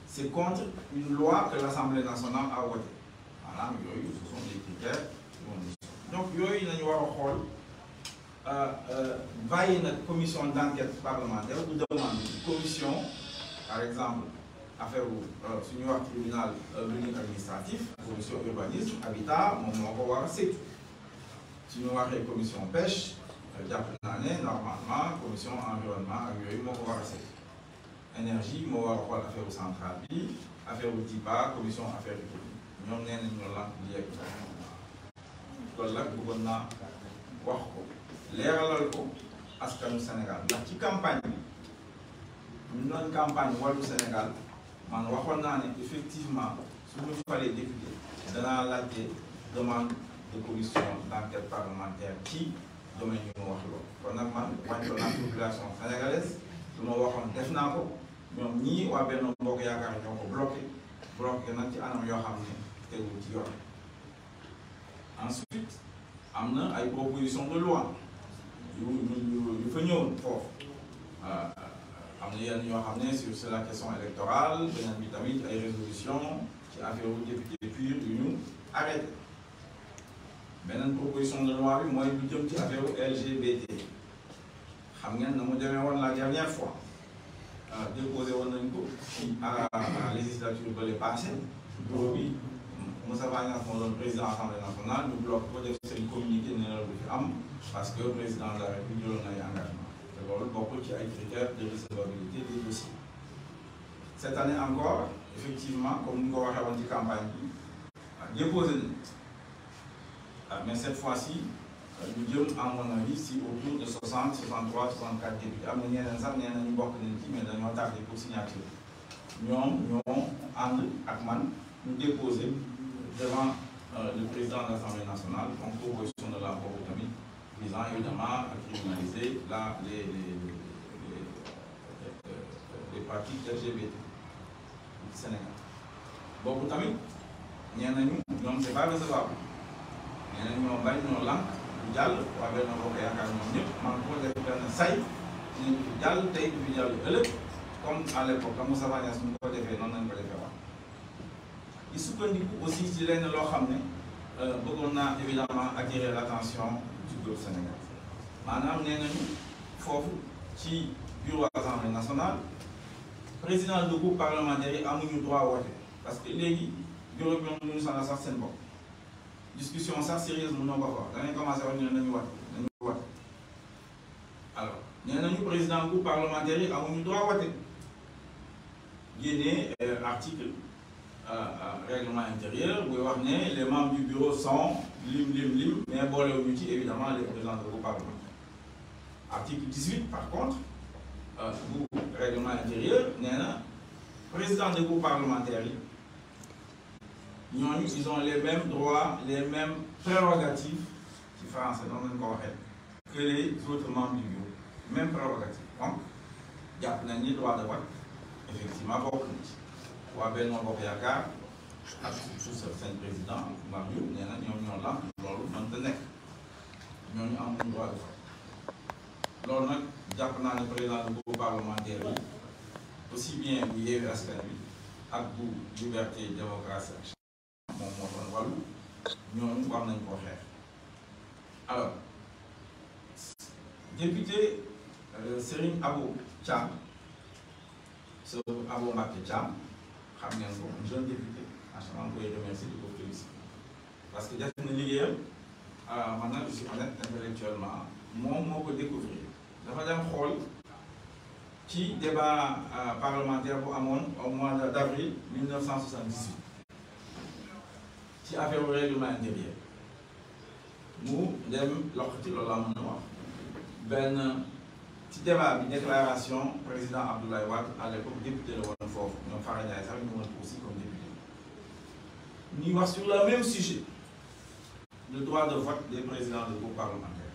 c'est contre une loi que l'Assemblée nationale a votée. Voilà, ce sont des critères. Donc, il y a une commission d'enquête parlementaire ou demande une commission, par exemple, affaire au tribunal unique administratif, commission urbanisme, habitat, c'est tout. Si nous avons une commission pêche, normalement, commission environnement, énergie, nous avons affaire au central, affaire au TIPA, commission affaires économiques. Nous avons une liée. Donc là, nous avons leeralal ko askanu Sénégal ndax ci campagne bi ñu doon campagne wàllu Sénégal man waxoon naa ne effectivement suñu falee député danaa laajte demande de commission d'enquête parlementaire ci domaine yi mu wax loolu kon nag man wàññi la population sénégalaise lu ma waxoon def naa ko ñoom ñii waa Benno Bokk Yaakaar ñoo ko bloqué nag ci anam yoo xam ne tegul ci yoon. Ensuite am na ay proposition de loi yu fa ñëwoon foofu am na yenn yoo xam ne sur la question électorale beneen bi tamit ay résolution ci affaire u député pur yu ñu arrêté beneen proposition de loi bi mooy lu jëm ci affaire u LGBT xam ngeen na mu demee woon la dernière fois déposé woon nañ ko ci à la législature ba le passé bureau bi Moussa Niasse moo doon président assemblée nationale ñu bloqué ko def seen communiqué ne la du fi am parce que le président de la République jëloon na ay engagement te loolu bokkul ci ay critères de recevabilité des dossiers. Cette année encore effectivement comme ni ko waxee woon ci campagne bi déposé nañ mais cette fois-ci ñu jëm à mon avis si autour de 60 63 64 députés am na ñeneen sax nee na ñu bokk nañ ci mais dañoo tardé pour signature ñoom ñoo ànd ak man ñu déposé devant le président de l'Assemblée nationale, donc proposition de la République visant évidemment à criminaliser les pratiques LGBT du Sénégal. Beaucoup tamit, c'est pas recevable. Nous avons bañ ñoo lànk du jàll waa Benno Bokk Yaakaar ñoom ñëpp man ko def benn say ñu fi jàll tey du fi jàll ëllëg comme à l'époque comme Moussa Niasse ñu ko defee noonu lañ ko defee wax. Il sukkandiku aussi ci lenn loo xam ne bëggoon naa évidemment attirer l'attention du groupe Sénégal maanaam nee nañu foofu ci bureau assemblée nationale président du groupe parlementaire yi amuñu droit woote parce que léegi bureau bi moom ñu sana sax seen bopp discussion sax sérieuse mënoo ko wax danañ commencé wax ne nañu woote alors nee nañu président du groupe parlementaire yi amuñu droit woote génnee article règlement intérieur, vous voyez, les membres du bureau sont lim, mais bon, évidemment, les présidents du groupe parlementaire. Article 18, par contre, règlement intérieur, président du groupe parlementaire, ils ont les mêmes droits, les mêmes prérogatives, que les autres membres du bureau. Même prérogatives. Donc, il y a plein de droits de vote, effectivement, beaucoup. waa Benno Bokk Yaakaar ak sous seen président Mario nee na ñoo lànk loolu mënta nekk ñooñu amuñu droit de vote loolu nag jàpp naa ne président du groupe parlementaire bi aussi bien bu Yewwi Askan Wi ak bu liberté démocratie ak moom moo doon wàllu ñooñu war nañ koo xeex. Alors député Serigne Abou Thiam Abou Mbacké Thiam xam ngeen ko un jeune député franchement koy remercier di ko féliciter parce que def na liggéeyam man nag je suis honnête intellectuellement moom moo ko découvrir dafa dem xool ci débat parlementaire bu amoon au mois d'avril 1978 ci affaire au règlement intérieur mu dem loxati loolu laa mën a wax benn ci débat bi déclaration président Abdoulaye Wade à l'époque député la woon foofu ñoom Fara Ndiaye sax ñu woon aussi comme député ñuy wax sur le même sujet le droit de vote des présidents de groupe parlementaire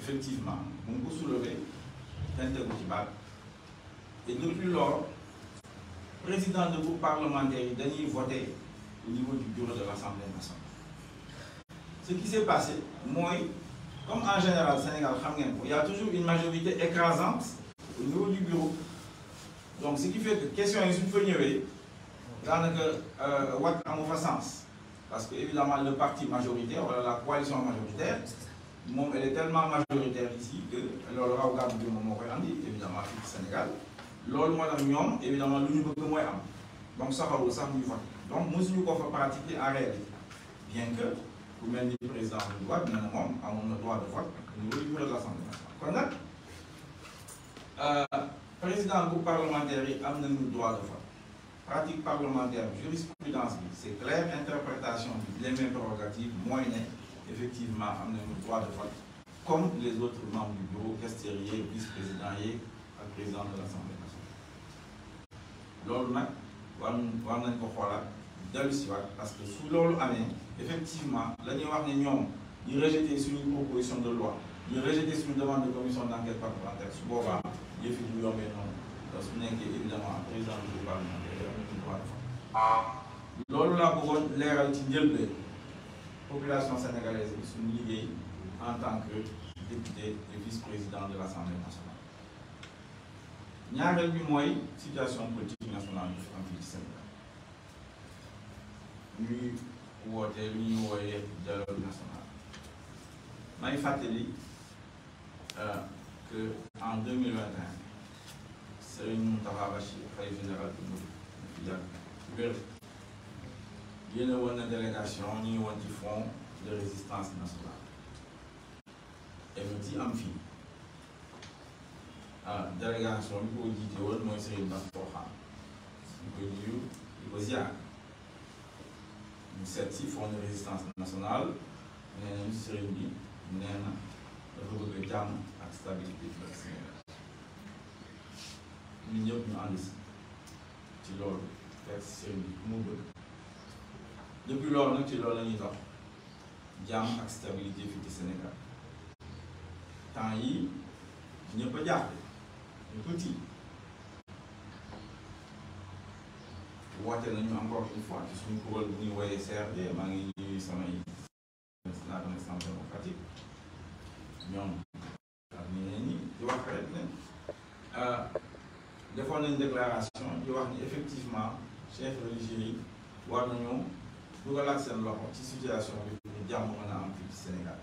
effectivement mu ngi ko soulevé kenn tegu ci baat et depuis lors président de groupe parlementaire yi dañuy voter au niveau du bureau de l'Assemblée nationale ce qui s'est passé, moi, comme en général, Sénégal, il y a toujours une majorité écrasante au niveau du bureau. Donc, ce qui fait que la question est une fois dans le sens. Parce que, évidemment, le parti majoritaire, la coalition majoritaire, elle est tellement majoritaire ici que le regard du moment évidemment, au Sénégal. L'autre, évidemment, l'unique que moi, donc ça va ça nous va. Donc, nous devons pratiquer en réalité. Bien que, vous même le président de droit, bien évidemment, avons le droit de vote au niveau du bureau de l'Assemblée nationale. Président du groupe parlementaire a le droit de vote. Pratique parlementaire, jurisprudence, c'est clair, interprétation des mêmes prérogatives, moyennes, effectivement, a le droit de vote, comme les autres membres du bureau, questerier, vice-président et président de l'Assemblée nationale. Parce que sous l'ordre effectivement, ils rejeté sur une proposition de loi, ils rejeté sur une demande de commission d'enquête parlementaire. Sous Boba, il fait du parce que évidemment, président du parlementaire, il y a le droit de vote. L'air de population sénégalaise sont liés en tant que député et vice-président de l'Assemblée nationale. Il y a une situation politique nationale du Sénégal. Nous avons le dialogue national. Je fàttali qu'en 2021, Serigne Mountakha Bachir, khalife général de Mouride, il y a une délégation, il y a un fonds de résistance nationale. Et nous dit en fin, la délégation, il faut dire que moi, c'est une base il faut dire, nous certifions fonds de résistance nationale, nous avons une série nous avons le jam et stabilité de la Sénégal. Nous avons une analyse ci loolu fekk sëriñ bi mu bëgg depuis loolu nag ci loolu la ñuy dox jàmm ak stabilité fii ci Sénégal temps yi ñëpp a jaaxle ñëpp a tiit woote nañu encore une fois ci suñu kuréel bu ñuy woowee CRD maa ngi ñuy samay la Renaissance démocratique ñoom ak ñeneen ñi di wax rek ne defoon nañ déclaration di wax ni effectivement chef religieux yi war nañu dugalaat seen loxo ci situation bi ñu jàmm mën a am fii ci Sénégal.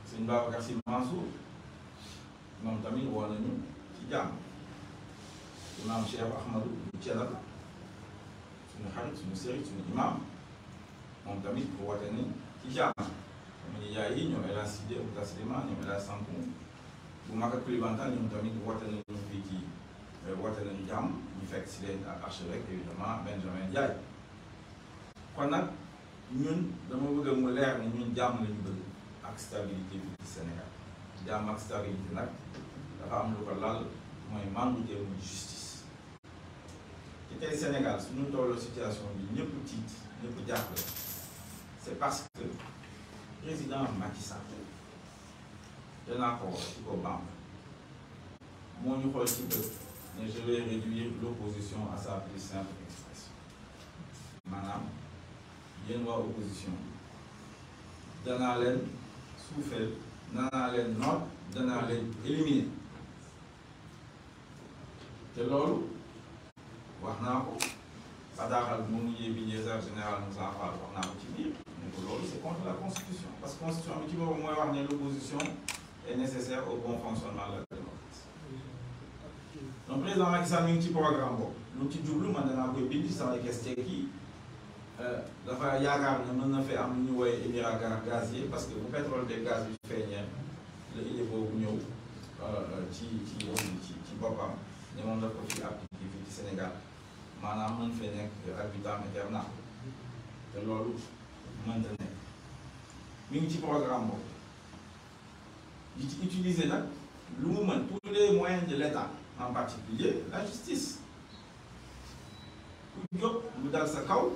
Sëñ Babacar Sy Mansour moom tamit woo nañu ci jàmm. Imam Cheikh Ahmadou Thiénaba suñu xarit suñu sëriñ suñu imam moom tamit woote ni ci jàmm. Comme ni yaay yi ñoom El Hadj Sidé Outa Sidima ñoom El Hadj Sankou bu mag ak Coulibaly ñoom tamit woote nañu fii ci woote nañu jàmm ñu fekk si leen ak archevêque évidemment Benjamin Ndiaye. kon nag ñun dama bëgg mu leer ni ñun jàmm lañu bëgg ak stabilité fii ci Sénégal jàmm ak stabilité nag dafa am lu ko lal mooy mandute muy justice. ci tey Sénégal suñu tolloo situation bi ñëpp tiit ñëpp jàppale c'est parce que président Macky Sall danaa ko wax ci ko banque moo ñu xool ci bët ne je vais réduire l'opposition à sa plus simple expression maanaam yéen waa opposition danaa leen suufeel danaa leen noot danaa leen éliminer te loolu wax naa ko bataaxal bi mu mujjee bi directeur général Moussa Fall wax naa ko ci biir ne ko loolu c'est contre la constitution parce que constitution bi ci boobu mooy wax ne l'opposition est nécessaire au bon fonctionnement de la démocratie. Donc président Macky Sall mi ngi ci programme boobu lu ci jublu man danaa koy bind samay question kii dafa yaakaar ne mën na fee am lu ñu woowee émirat gazier parce que bu pétrole de gaz bi feeñee la idée boobu ñëw ci boppam ne moom daf ko fi appliqué fii ci Sénégal maanaam mën fee nekk ak vitam aeternam te loolu mënta nekk mi ngi ci programme boobu di ci utiliser nag lu mu mën tous les moyens de l'État en particulier la justice ku jóg lu dal sa kaw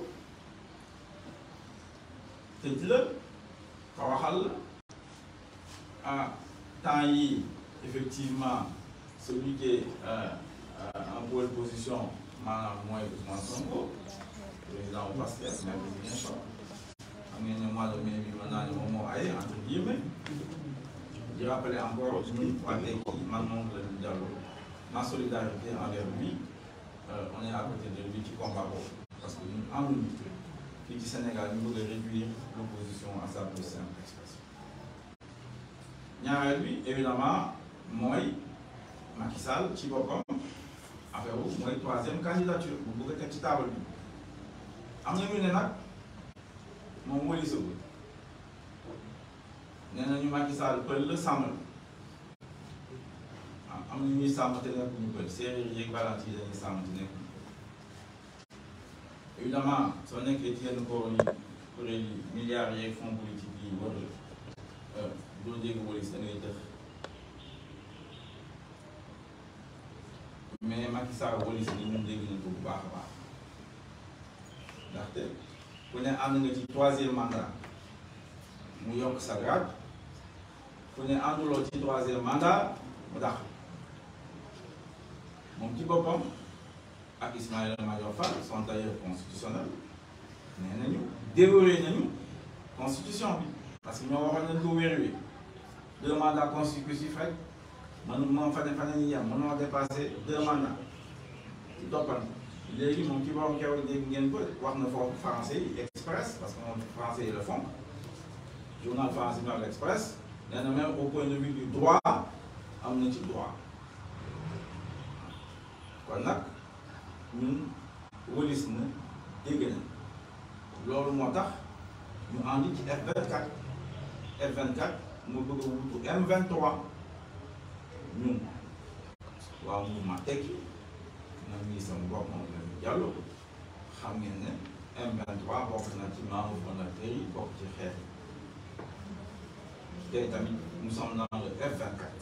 tëj la xawaxal la temps yi effectivement celui qui est en bonne position maanaam mooy Ousmane Sonko président bu Pastef maire de Ziguinchor je rappelle encore ma solidarité envers lui. On est à côté de lui qui combat parce que nous, en unité, qui du Sénégal, nous voulons réduire l'opposition à sa plus simple expression. Ñaareel bi évidemment mooy Macky Sall ci boppam affaire wu mooy troisième candidature bu bëgg a teg ci table bi am na ñu ne nag moom wëli sa wël nee nañu Macky Sall pël la sàmm la am na ñuy sàmm te nekkuñu pël séeréer yeeg balant yi dañuy sàmm te nekkuñu évidemment soo nekkee ci yenn kuréel yi milliards yeeg fonds politique yi war doo dégg wëlis da ngay dëx mais Macky Sall wëlis ni ñun dégg nañ ko bu baax a baax ndaxte ku ne ànd nga ci troisième mandat mu yokk sa grade ku ne ànduloo ci troisième mandat mu tax moom ci boppam ak Ismaïla Madior Fall sont d'ailleurs constitutionnels nee nañu déroulé nañu constitution bi parce que ñoo waxoon nañ ko wéeruwee 2 mandats consécutifs rek man moom fan ñu yem mënoo dépassé 2 mandats ci toppal léegi moom ci boppam keroog dégg ngeen ko wax na foofu français yi express parce que moom français yi le font journal français bi ak express nee na même au point de vue du droit am na ci droit kon nag ñun wëlis na dégg na loolu moo tax ñu andi ci F24 F24 mu bëgg a wutu M23 ñun waaw mouvement Tekki na ministre mu bopp moom la ñu jàllo xam ngeen ne M23 bokk na ci membre fondateur yi bokk ci xeet tey tamit nous sommes dans le F24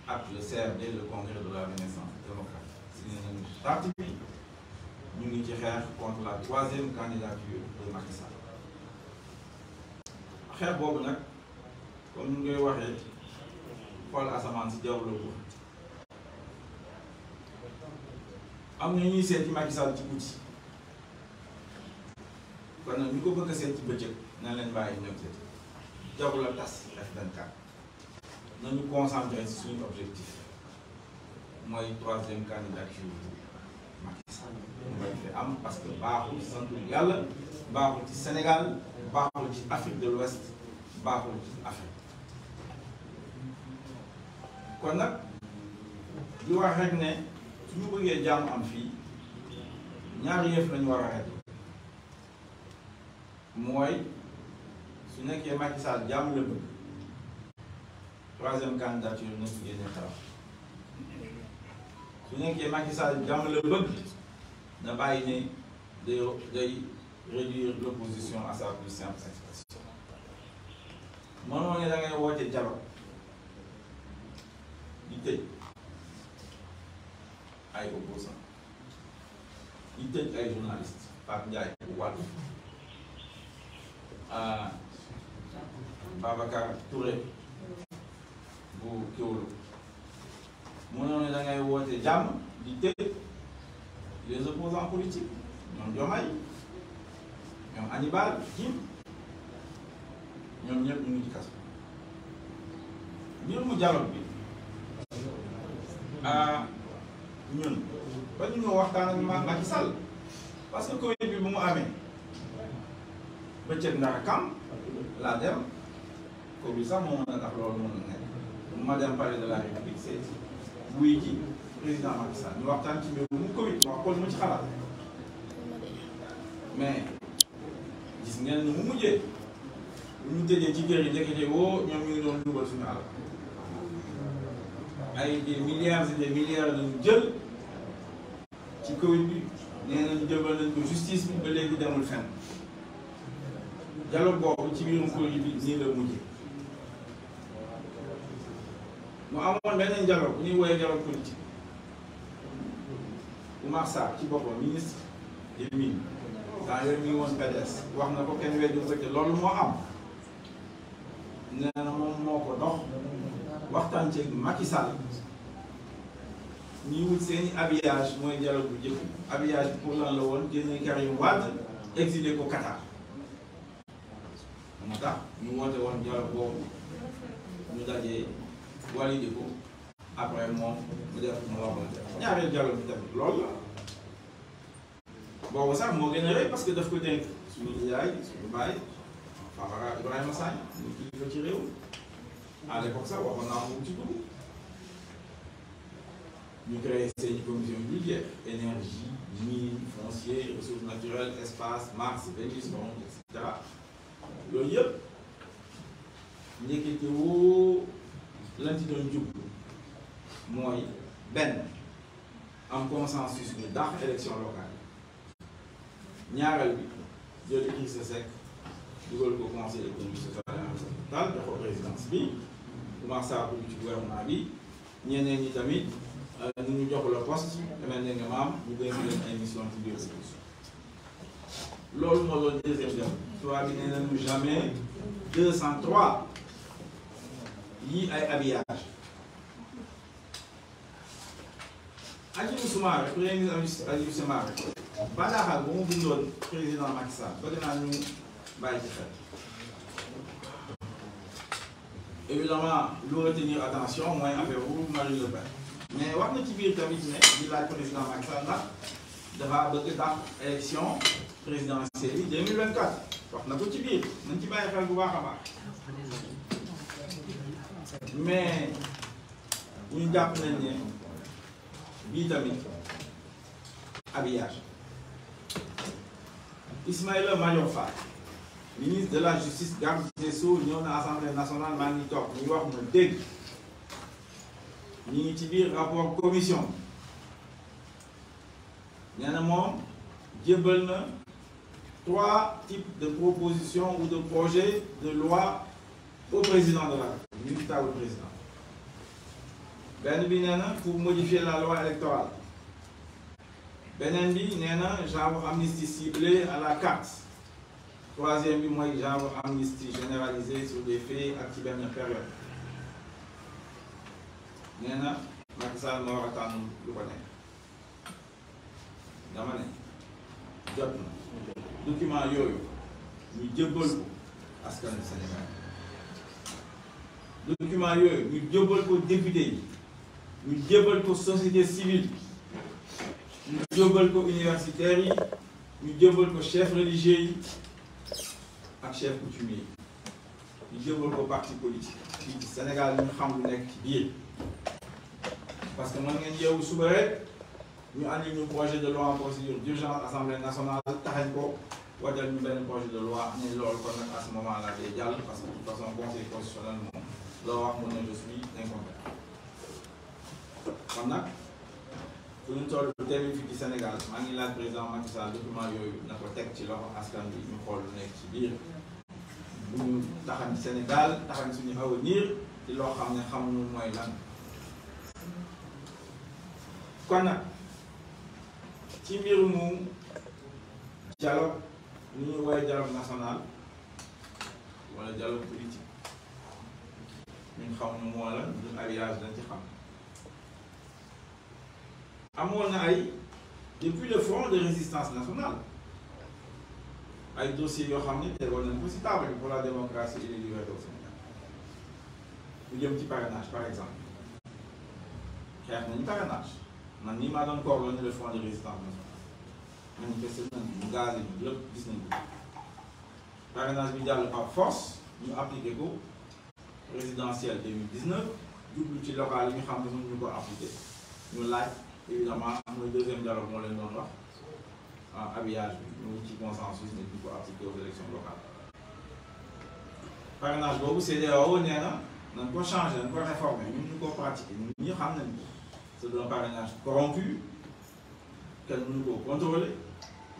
ak le CRD le congrès de la Renaissance démocratique si nañu parti bi ñu ngi ci xeex contre la 3e candidature de Macky Sall xeex boobu nag comme ni ngay waxee xool asamaan si jaww la ko am na ñuy seet ci Macky Sall ci guddi kon nag ñu ko bëgg a seet ci bëccëg na leen bàyyi ñëw seet jaww la tas F24 nañu concentré ci suñu objectif mooy 3e candidature Macky Sall mu bañ fi am parce que baaxul santul yàlla baaxul ci Sénégal baaxul ci Afrique de l'Ouest baaxul ci Afrique kon nag di wax rek ne suñu bëggee jàmm am fii ñaari yëf lañu war a rek mooy su nekkee Macky Sall jàmm la bëgg 3e candidature na ci génne taw su nekkee Macky Sall jàmm la bëgg na bàyyi ne day réduire l'opposition à sa plus simple expression mënoo ne da ngay woote dialogue di tëj ay opposants di tëj ay journalistes Pape Ndiaye bu Walf Babacar Touré bu Kewoulo mënoo ne da ngay woote jàmm di tëj les opposants politiques ñoom Diomaye ñoom Hannibal Djim ñoom ñëpp ñu ngi ci kaso mbir mu dialogue bi ñun ba ñu ñoo waxtaan ak Macky Sall parce que Covid bi bu mu amee bëccëg ndara kam laa dem Covid sax moo mën a tax loolu mën na nekk ma dem palais de la République seeti wuy ji président Macky Sall ñu waxtaan ci mbir mu Covid wax ko mu ci xalaat mais gis ngeen ni mu mujjee bu ñu tëjee ci kër yi ndekete woo ñoom ñu ngi doon dugal suñu alal ay des milliards et des milliards lañu jël ci Covid bi nee nañu jëbal nañ ko justice bi ba léegi demul fenn dialogue boobu ci biirum Covid bi nii la mujjee mu amoon beneen dialogue bu ñuy woowee dialogue politique Oumar Sarr ci boppam ministre des mines daa yooyu mi ngi woon PDS wax na ko kenn weddi ko te loolu moo am nee na moom moo ko dox waxtaan ceeg Macky Sall ñuy wut seeni habillage mooy dialogue bu jëkk habillage pour lan la woon génne Karim Wade exilé ko Qatar moo tax ñu woote woon dialogue boobu ñu dajee validé ko après moom mu def mu war a def ñaareel dialogue bi tamit loolu la boobu sax moo gën a rëy parce que daf ko dénk suñu yaay suñu baay Famara Ibrahima Sagna ñu kilifa ci réew à l'époque sax waxoon naa moom ci dugg ñu créé seen commission budgétaire énergie mine foncier ressources naturelles espace Mars Vénus et cetera yooyu yëpp njëkkite woo lañ ci doon jublu mooy benn am consensus bi dàq élection locale ñaareel bi jël Idrissa Seck dugal ko conseil économique social et environnemental jox ko présidence bi Oumar Sarr dugg ci gouvernement bi ñeneen ñi tamit ñu jox la poste mel ne nga maam ñu dénk leen ay mission ci biir loolu moo doon deuxième dialogue tubaab bi nee nañu jamais 203 yii ay habillage Hadjibou Soumaré premier ministre Hadjibou Soumaré bataaxal ba mu bindoon président Macky Sall bëgg naa ñu bàyyi ci xel évidemment lu retenir attention mooy affaire wu Marine Le Pen mais wax na ci biir tamit ne di laaj président Macky Sall ndax dafa bëgg dàq élection présidentielle yi 2024 wax na ko ci biir nañ ci bàyyi xel bu baax a baax mais ñu jàpp nañ ne bii tamit habillage Ismaïla Madior Fall ministre de la justice garde des Sceaux ñëw na assemblée nationale maa ngi toog ñu wax ma dégg ñu ngi ci biir rapport commission nee na moom jébbal na 3 types de propositions ou de projets de loi au président de la République ministre au président benn bi nee na pour modifier la loi électorale beneen bi nee na genre amnistie ciblée à la carte troisième bi mooy genre amnistie généralisée sur des faits ak ci benn période nee na Macky Sall moo war a tànn lu ko nekk dama ne jot na document yooyu ñu jébbal ko askanu Sénégal document yooyu ñu jébbal ko député yi ñu jébbal ko société civile ñu jébbal ko universitaires yi ñu jébbal ko chef religieux yi ak chef coutumier yi ñu jébbal ko parti politique fii ci Sénégal ñu xam lu nekk ci biir parce que mën ngeen yeewu suba rek ñu andi ñu projet de loi en procédure d'urgence assemblée nationale taxañ ko waajal ñu benn projet de loi ne loolu kon nag à ce moment là day jàll parce que de toute façon conseil constitutionnel moom loo wax mu ne je suis incompétent kon nag fu ñu toll tamit fii ci Sénégal maa ngi laaj président Macky Sall document yooyu na ko teg ci loxo askan bi ñu xool lu nekk ci biir bu ñu taxañ Sénégal taxañ suñu avenir ci loo xam ne xamuñu mooy lan kon nag ci mbirumu dialogue ni ñuy woowee dialogue national wala dialogue politique ñun xamuñu moo la ñun habillage dañ ci xam amoon na ay depuis le front de résistance nationale ay dossiers yoo xam ne tegoon nañ ko ci table bi pour la démocratie et les libertés au Sénégal lu jëm ci parrainage par exemple xeex nañu parrainage man nii maa doon coordonné le front de résistance nationale manifesté nañ ñu gaz yi lépp gis nañ ko parrainage bi jàll par force ñu appliqué ko présidentielle 2019 jublu ci local yi ñu xam ne mënuñu ko appliqué ñu laaj évidemment mooy deuxième dialogue moo leen doon wax en habillage bi ñu ci consensus ne ñu ko appliqué aux élections locales parrainage boobu CEDEAO nee na nañ ko changé nañ ko réformé ñun ñu ko pratiqué ñun ñi xam nañ ko c'est un parrainage corrompu kenn mënu ko contrôler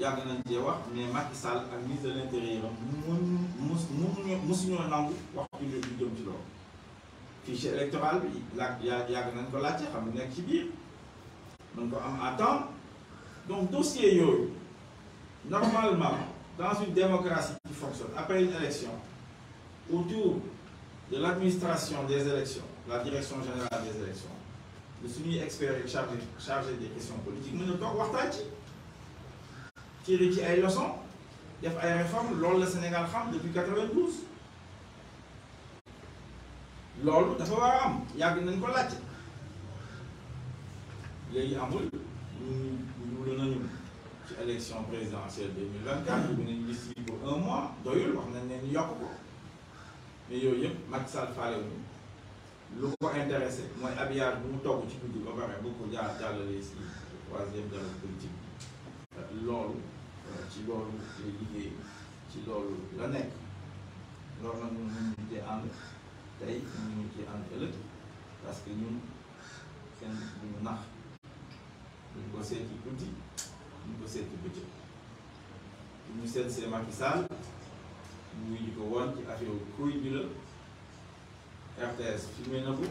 yàgg nañ cee wax mais Macky Sall ak ministre de l'intérieur musuñoo nangu wax ci lu jëm ci loolu fichier électoral bi yàgg nañ ko laajte xam lu nekk ci biir mën ko am à temps donc dossier yooyu normalement dans une démocratie qui fonctionne après une élection autour de l'administration des élections la direction générale des élections le suñuy expert yi chargé des questions politiques mën na toog waxtaan ci tiré ci ay leçons def ay réformes loolu la Sénégal xam depuis 92 loolu dafa war a am yàgg nañ ko laajte léegi amul ñu nañu ci élection présidentielle 2024 bu nañu liste yi pour 1 mois doyul wax nañ ne ñu yokk ko mais yooyu yëpp Macky Sall faale wu lu ko intéressé mooy habillage bu mu togg ci guddi ba pare bu ko jàllale si troisième dialogue politique loolu ci loolu lay liggéey ci loolu la nekk loolu nag ñun ñu ngi cee ànd tey ñu ngi cee ànd ëllëg parce que ñun kenn duñu nax duñ ko seet ci guddi duñ ko seet ci bëccëg ñu seet see Macky Sall ñu ngi ko woon ci affaire kuy bi la RTS filmé na ko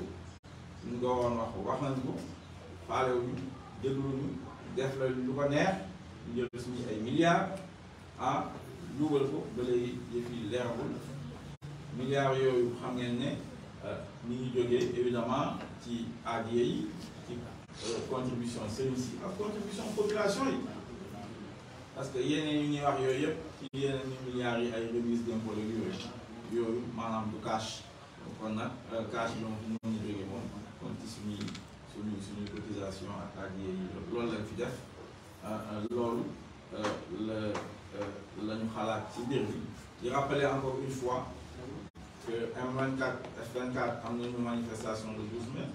ñu ko woon wax nañ ko faalewuñu dégluñu def la lu ko neex ñu jël suñu ay milliards dugal ko ba léegi yëf yi leeragul milliards yooyu xam ngeen ne ni ngi jógee évidemment ci ADIE yi ci contribution service yi ak contribution population yi parce que yeneen yu ñuy wax yooyu yëpp ci yeneen ni milliards yi ay remise d'impôt yooyu maanaam du cash kon nag cash yi moom ñu jógee moom kon ci suñuy cotisation ak ADIE yi loolu lañ fi def loolu la ñu xalaat ci mbir bi di rappeler encore une fois que M24 F24 am nañu manifestation le 12 mai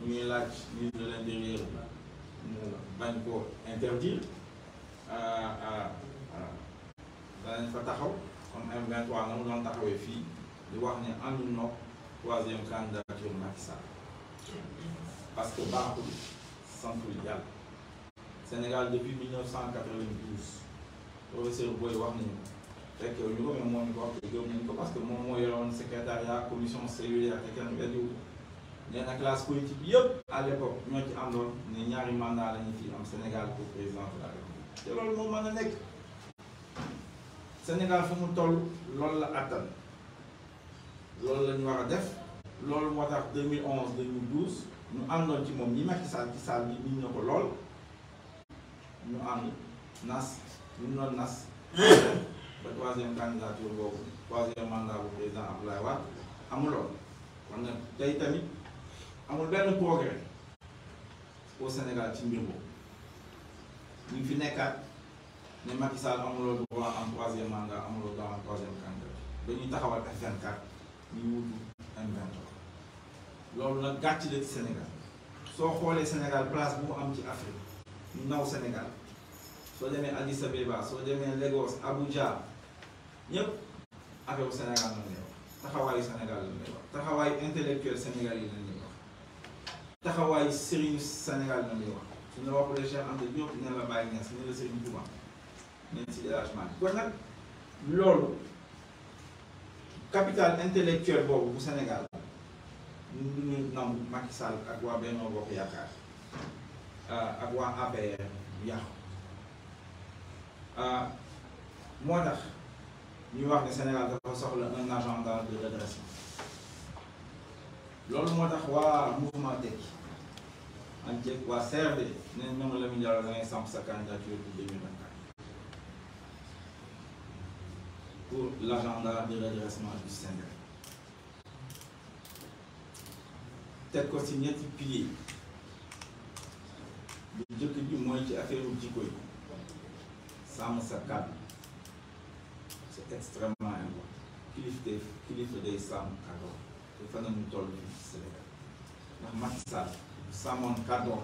ñu ngi laaj ministre de l'intérieur mu bañ ko interdire danañ fa taxaw comme M23 na mu doon taxawee fii di wax ne ànduñu nag troisième candidature Macky Sall parce que baaxul santul yàlla Sénégal depuis 1992 professeur Boy wax nañu fekkee ñu ko mais moom ñu ko wax te gëm nañu ko parce que moom moo yoroon secrétariat commission cellulaire te kenn weddiwu nee na classe politique bi yëpp à l'époque ñoo ci àndoon ne ñaari mandat la ñu fi am Sénégal pour président de la République te loolu moo mën a nekk Sénégal fu mu toll loolu la attan loolu la ñu war a def loolu moo tax 2011 2012 ñu àndoon ci moom ñi Macky Sall ci salle bi nit ñoo ko lool ñu ànd nas ñu doon nas ba troisième candidature boobu troisième mandat bu président Abdoulaye Wade amuloon kon nag tey tamit amul benn progrès au Sénégal ci mbir boobu ñu ngi fi nekkaat ne Macky Sall amuloo droit am troisième mandat amuloo droit am troisième candidature dañuy taxawal F24 ñu wutu M23 loolu nag gàcc la ci Sénégal soo xoolee Sénégal place bu mu am ci Afrique ñu naw Sénégal soo demee Addis Abeba soo demee Lagos Abuja ñëpp affaire Sénégal lañ lay wax taxawaayu Sénégal lañ lay wax taxawaayu intellectuel Sénégal yi lañ lay wax taxawaayu sëriñu Sénégal lañ lay wax suñu la waxulee Cheikh Anta Diop ne la Baye Niass ne la Serigne Touba neen si délagement bi kon nag loolu capital intellectuel boobu bu Sénégal ñu ñu nangu Macky Sall ak waa Benno Bokk Yaakaar ak waa APR yàqu moo tax ñuy wax ne Sénégal dafa soxla un agenda de redressement loolu moo tax waa mouvement Tekki ak jëkk waa CRD ne ñoom la mu jàll da ngay samp sa candidature pour 2024 pour l'agenda de redressement du Sénégal teg ko ci ñetti piliers bu njëkk bi mooy ci affaire jikko yi sàmm sa kàddu c'est extrêmement important kilifa day sàmm kàddoom te fan nañu toll fii ci Sénégal ndax Macky Sall sàmmoon kàddoom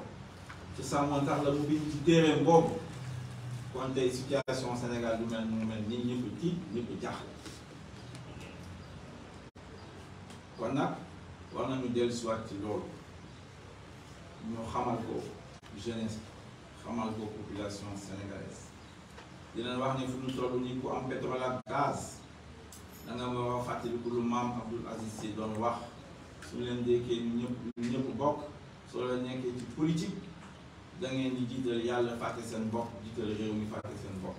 ci sàmmoon tax la mu bind ci téereem boobu kon tey situation Sénégal du mel mu mel nii ñëpp tiit ñëpp jaaxle kon nag war nañu dellu si waat ci loolu ñu xamal ko jeunesse xamal ko population sénégalaise dinañ wax ne fu ñu toll nii ku am pétrole ak gaz da nga ma fàttaliku lu maam Abdoul Aziz Sy doon wax su leen dékkee ñu ñëpp bokk soo leen nekkee ci politique da ngeen di jiital yàlla fàtte seen bopp jiital réew mi fàtte seen bopp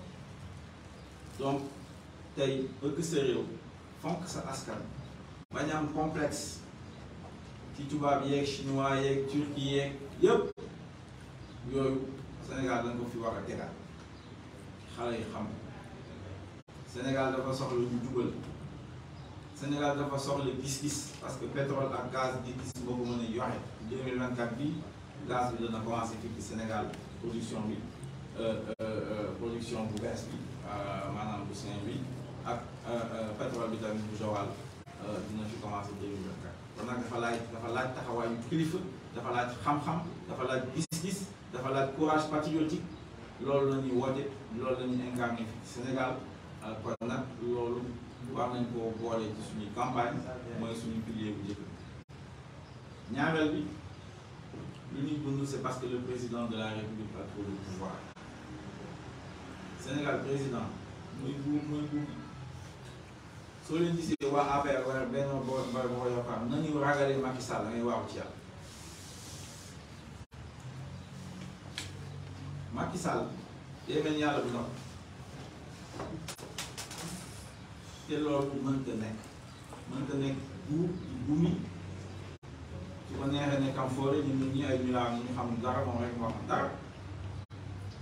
donc tey bëgg sa réew fonk sa askan bañ am complexe ci tubaab yeeg chinois yeeg turki yeeg yëpp yooyu Sénégal dañ ko fi war a tegaat xale yi xam Sénégal dafa soxla ñu jubal Sénégal dafa soxla gis-gis parce que pétrole ak gaz gis-gis boobu mën a yoxe 2024 bi gaz bi dana commencé fii ci Sénégal production bi production bu bees bi maanaam bu Saint-Louis ak pétrole bi tamit bu Joal dina fi commencé 2024 kon nag dafa laaj taxawaayu kilifa dafa laaj xam-xam dafa laaj gis-gis dafa laaj courage patriotique loolu la ñuy woote loolu la ñuy incarné fii ci Sénégal kon nag loolu war nañ koo boole ci suñuy campagne mooy suñu pilier bu njëkk ñaareel bi lu ñuy dund c'est parce que le président de la République a trop de pouvoir Sénégal président muy buur soo leen gisee waa APR wala benn boo yoo xam nañu ragalee Macky Sall da ngay waaw ci yàlla Macky Sall day mel ni yàlla bu ndox te loolu mënta nekk buur bu mi su ko neexee ne kam foore ñun ñi ay milliards ñu xam dara moom rek moo xam dara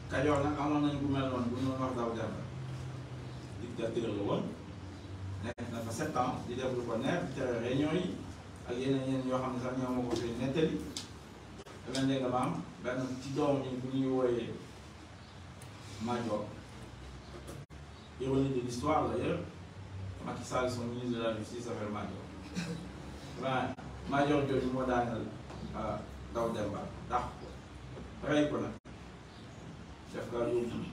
Kajoor nag amoon nañ ku mel noonu bu ñu wax daw dem dictateur la woon nekk na fa 7 ans di def lu ko neex di tere réunion yi ak yeneen yoo xam ne sax ñoo ma ko fi nettali dama ne nga maam benn ci doom ñi bu ñuy wooyee Madior ironie de l'histoire d'ailleurs Macky Sall son ministre de la justice s'appelle Madior waaw Madior jooju moo daaneel daw Demba ndax rey ko nag def ka yóbbu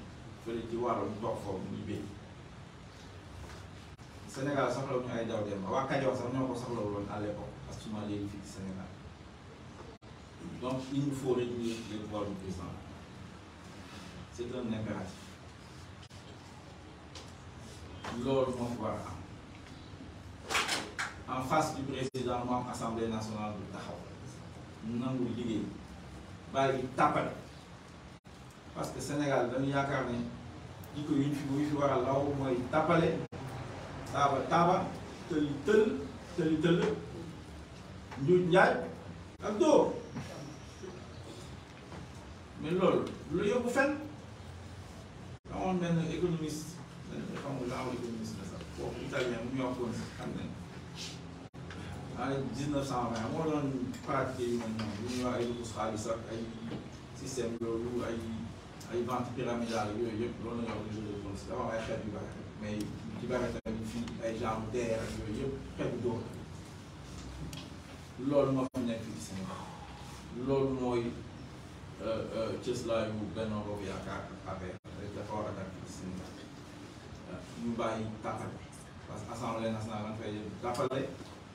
fële ci wàllu toog foofu muy béy Sénégal soxla ñu ay daw Demba waa Kajoor sax ñoo ko soxla woon à l'époque parce que souvent léegi fii ci Sénégal donc il nous faut réduire les pouvoirs du président c'est un impératif loolu moo fi war a am en face du président moom assemblée nationale bu taxaw nangu liggéey bàyyi tàppale parce que Sénégal dañu yaakaar ne jikko yu fi war a law mooy tàppale taaba tëli tëll njuuj njaaj ak dóor mais loolu lu la yóbbu fenn amoon benn économiste xam nga genre économiste la sax boobu italien mu ñu wax woon xam ne en 1920 moo doon pratiquer yu mel noonu lu ñuy wax ay lumus xaalis ak ay système yooyu ay vente pyramidale yooyu yëpp loolu la ñuy wax jeu de fonds dafa am ay xeet yu bari mais ci bari tamit fii ay genre DER ak yooyu yëpp xeetu dóor loolu moo fi nekk fii ci Sénégal loolu mooy cëslaayu Benno Bokk Yaakaar ak APR dafa war a def fii ci Sénégal ñu bàyyi tàppale parce que assemblée nationale dañ fay tàppale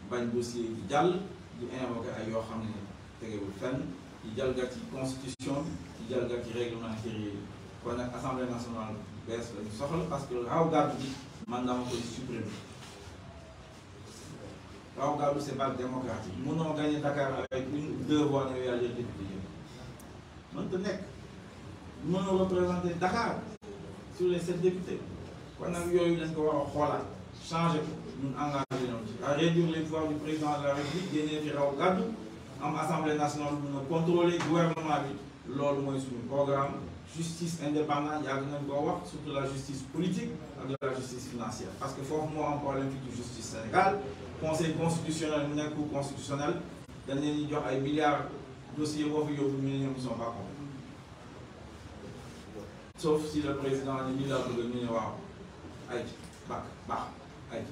bañ dossier yi di jàll di invoqué ay yoo xam ne tegewul fenn di jalgati constitution bi di jalgati règlement intérieur yi kon nag assemblée nationale bees la ñu soxla parce que raw gàddu bi man dama koy supprimer raw gàddu c'est pas démocratique mënoo gagner Dakar avec une ou 2 voix ne yaa jël député yëpp mënta nekk mënoo représenter Dakar sur les 7 députés kon nag yooyu dañ ko war a xoolaat changer ko ñun engagé nañu ci à réduire les pouvoirs du président de la République génnee fi raw gàddu am assemblée nationale mën a contrôler gouvernement bi loolu mooy suñu programme justice indépendante yàgg nañ koo wax surtout la justice politique ak la justice financière parce que foofu moo am problème fii ci justice Sénégal conseil constitutionnel mu nekk cour constitutionnel dañ leen di jox ay milliards dossiers boo fi yóbbu ñu ne ñoom ils sont pas compétents sauf si le président ni lii laa bëgg ñu ne waaw ay baax ay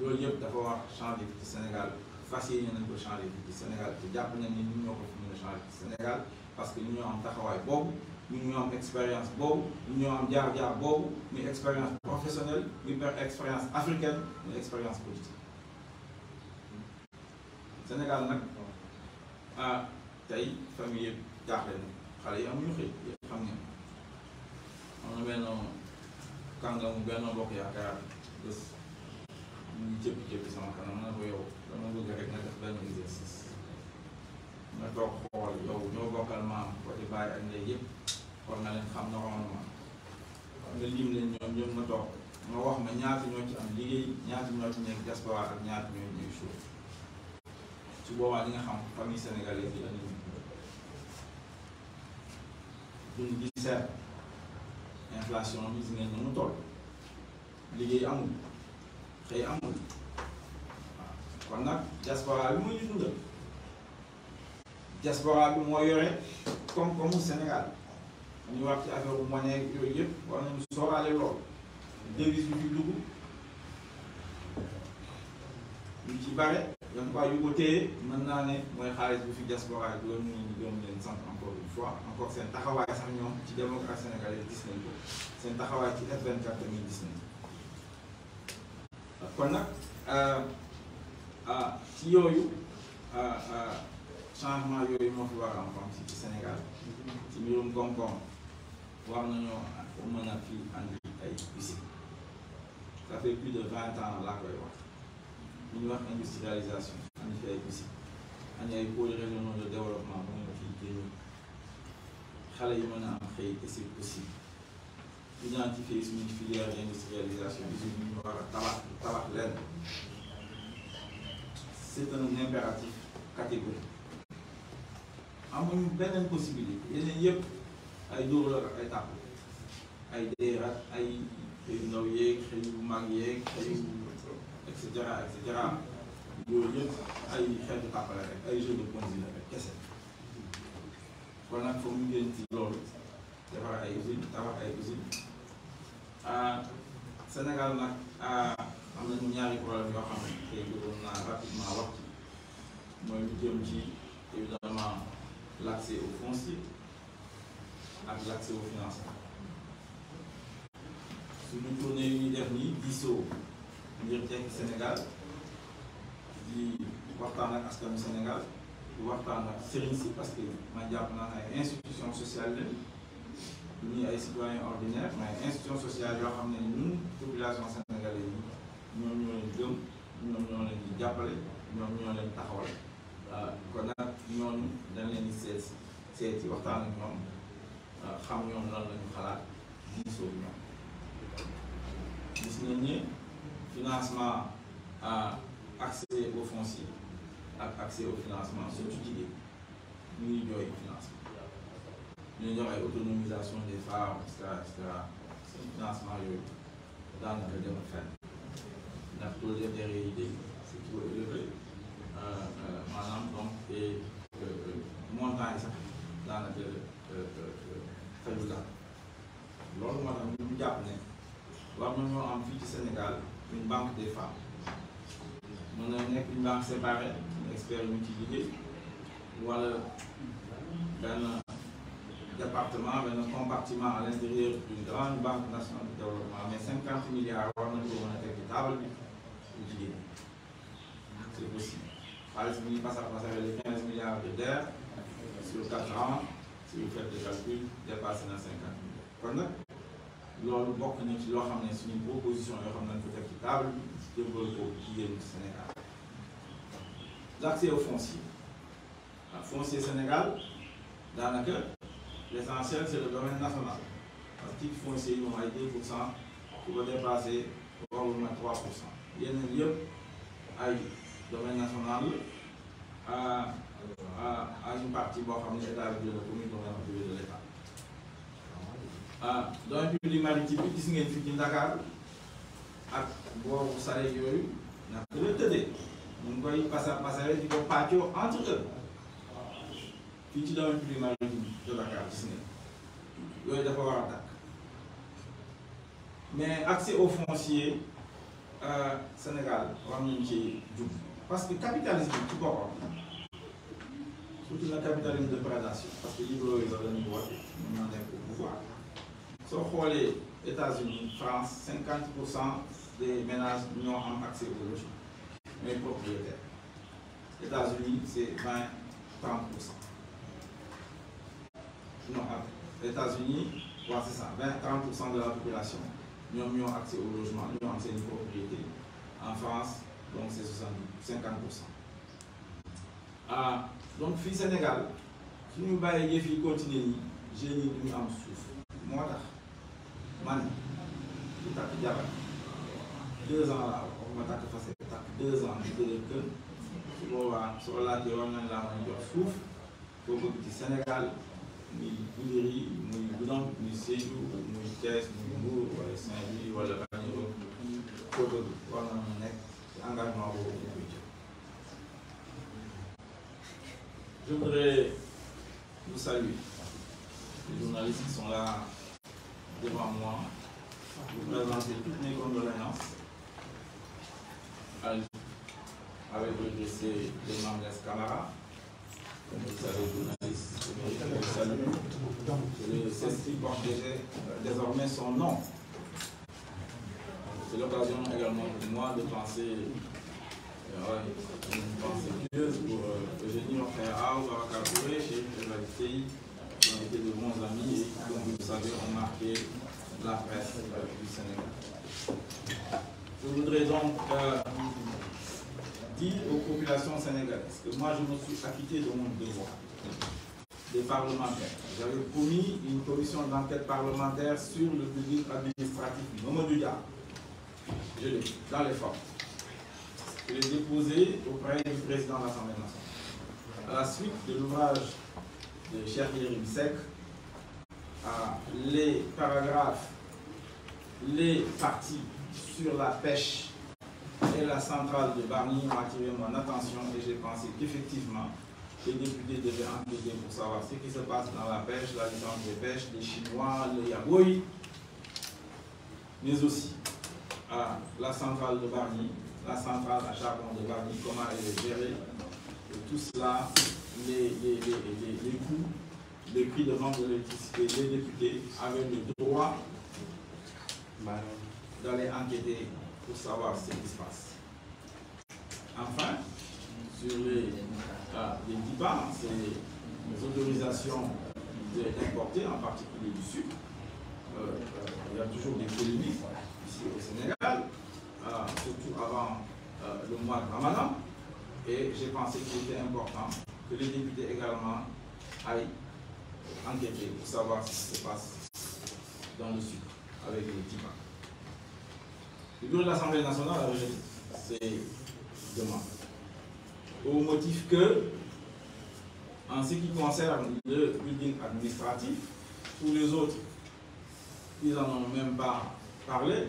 loolu yëpp dafa war changer ci Sénégal fas yéene nañ ko changer ci Sénégal te jàpp nañ ni ñun ñoo ko fi mën a changer ci Sénégal parce que ñu ñoo am taxawaay boobu ñun ñoo am expérience boobu ñun ñoo am jaar-jaar boobu muy expérience professionnelle muy expérience africaine muy expérience politique Sénégal nag tey famille yëpp jaaxle na xale yi amuñu xëy yëpp xam ngeen am na benn kàngamu Benno Bokk Yaakaar bés ñu ngi jëppi sama kanam na ko yow dama bëgg rek nga def benn exercice nga toog xool yow ñoo bokkal maam côté baay ak ndey yëpp war nga leen xam normalement nga lim leen ñoom nga toog nga wax ma ñaata ñoo ci am liggéey ñaata ñoo ci nekk diaspora ak ñaata ñoo ñuy suuf su boobaa di nga xam famille sénégalaise yi dañuy dund gi seet inflation bi gis ngeen ni mu toll liggéey amul xëy amul waaw kon nag diaspora bi moo ñu dundal diaspora bi moo yore koom-koomu Sénégal ñu wax ci affaire bu monnaie yooyu yëpp war nañu sóoraale lool devise yu fi dugg yu ci bare yan quoi yu ko téye mën naa ne mooy xaalis bu fi diaspora bi loolu ñu doon leen sant encore une fois encore seen taxawaay sax ñoom ci démocratie sénégalaise gis nañ ko seen taxawaay ci F24 tamit gis nañ ko kon nag ci yooyu changement yooyu moo fi war a am ci Sénégal ci mbirum koom-koom war nañoo mën a fi andi ay usines ça fait plus de 20 ans laa koy wax li ñuy wax industrialisation andi fi ay usines andi ay pôles régionaux de développement bu ñu fi génn xale yi mën a am xëy et c'est possible identifier suñu filière d'industrialisation usines yi ñu war a tabax leen c'est un impératif catégorique amuñu beneen possibilité yeneen yëpp ay dóor la ak ay tàpp ay déer ak ay xëyu ndaw yeeg xëyu mag yeeg xëyu et cetera yooyu yëpp ay xeetu tàppale rek ay jeu de ponzi la rek kese kon nag foog ñu ngeen ci loolu defar ay usines tabax ay usines Sénégal nag am nañu ñaari problème yoo xam ne tey bëggoon naa rapidement wax ci mooy lu jëm ci évidemment l'accès au foncier ak l'accès au financement suñu tournée yi ñuy def nii diisoo ngir tekki Sénégal di waxtaan ak askanu Sénégal di waxtaan ak sëriñ si parce que man jàpp naa ay institution sociale lañ ñii ay citoyens ordinaires mais institution sociale yoo xam ne ñun population sénégalaise yi ñoom ñoo leen gëm ñoom ñoo leen di jàppale ñoom ñoo leen taxawal kon nag ñooñu dañ leen di seeti waxtaan ak ñoom xam ñoom lan la ñu xalaat diisoo ñoom gis nañ ni financement accès au foncier ak accès au financement surtout jigéen ñu ngi jooy financement ñu ngi jox ay autonomisation des femmes et cetera seen financement yooyu daanaka demul fenn ndax taux d'intérêt yi dégg c'est trop élevé maanaam donc et montant yi sax daanaka faju daal loolu moo tax ñu jàpp ne war nañoo am fii ci Sénégal une banque des femmes mën na nekk une banque séparée ñu expert ñu ci liggéey wala benn département benn compartiment à l'intérieur d'une grande banque nationale de développement mais 50 milliards war nañu ko mën a teg ci table bi bu jigéen c'est possible xaalis bi ñuy passer les 15 milliards de DER sur 4 ans si vous faites le calcul dépassé na 50 milliards kon nag loolu bokk na ci loo xam ne suñu proposition yoo xam ne dañ ko teg ci table bi jëmbal ko jigéenu Sénégal l'accès au foncier foncier Sénégal daanaka l'essentiel c'est le domaine national parce que titre foncier yi moom ay 2% su ko dépassé warul na 3% yeneen yëpp ay domaine national à une partie boo xam ne état bi la commune domaine privé de l'état domaine public maritime bi gis ngeen fii ci Dakar ak boobu sare yooyu naka la tëddee ñu ngi koy pasare di ko pàccoo entre eux fii ci domaine public maritime de Dakar gis ngeen yooyu dafa war a tàkk mais accès au foncier Sénégal war nañu ci jub parce que capitalisme ci boppam surtout le capitalisme de prédation parce que libéraux yi la ñu woote mën na nekk au pouvoir soo xoolee États-Unis France 50% des ménages ñoo am accès au logement mais propriétaires États-Unis c'est 20-30%. Non, États-Unis, ouais, c'est ça, 20-30% de la population ñoom ñoo accès au logement ñoo am seen propriété en France donc c'est 50%. Donc fii Sénégal suñu bàyyee yëf yi continuer nii jeunes yi du ñu am suuf moo tax man di takk jabar 2 ans la wax ma takk fase takk 2 ans di dëgër kër su boobaa soo laajtee war nañ laa mën jox suuf foo bëgg ci Sénégal muy Goudiri muy Goudomp muy Sédhiou muy Thiès muy Mbour wala Saint-Louis wala Ranérou engagement. Je voudrais vous saluer, les journalistes qui sont là devant moi, vous présenter toutes mes condoléances avec le décès de Mamles Camara. Comme vous le savez, journaliste, je salue. C'est ce qui porte désormais son nom. C'est l'occasion également pour moi de penser une pensée pieuse pour Eugénie, mon frère Aou, Baraka Touré, chez Evalistei, qui ont été de bons amis et qui, comme vous le savez, ont marqué la presse du Sénégal. Je voudrais donc dire aux populations sénégalaises que moi je me suis acquitté de mon devoir des parlementaires. J'avais promis une commission d'enquête parlementaire sur le building administratif Mamadou Dia. Je l'ai, dans les formes. Je l'ai déposé auprès du président de l'Assemblée nationale. À la suite de l'ouvrage de Cheikh Yérim Seck, les paragraphes, les parties sur la pêche et la centrale de Bargny ont attiré mon attention et j'ai pensé qu'effectivement, les députés devaient enquêter pour savoir ce qui se passe dans la pêche, la licence de pêche, les Chinois, le Yaboui, mais aussi la centrale de Bargny, la centrale à charbon de Bargny, comment elle est gérée, et tout cela, les coûts, les prix de vente de l'électricité, les députés avaient le droit d'aller enquêter pour savoir ce qui se passe. Enfin, sur les DIPA, c'est les autorisations d'importer, en particulier du sucre. Il y a toujours des polémiques ici au Sénégal, surtout avant le mois de Ramadan. Et j'ai pensé qu'il était important que les députés également aillent enquêter pour savoir ce qui se passe dans le sucre avec les DIPA. Le bureau de l'Assemblée nationale a rejeté ces demandes au motif que, en ce qui concerne le building administratif, tous les autres, ils n'en ont même pas parlé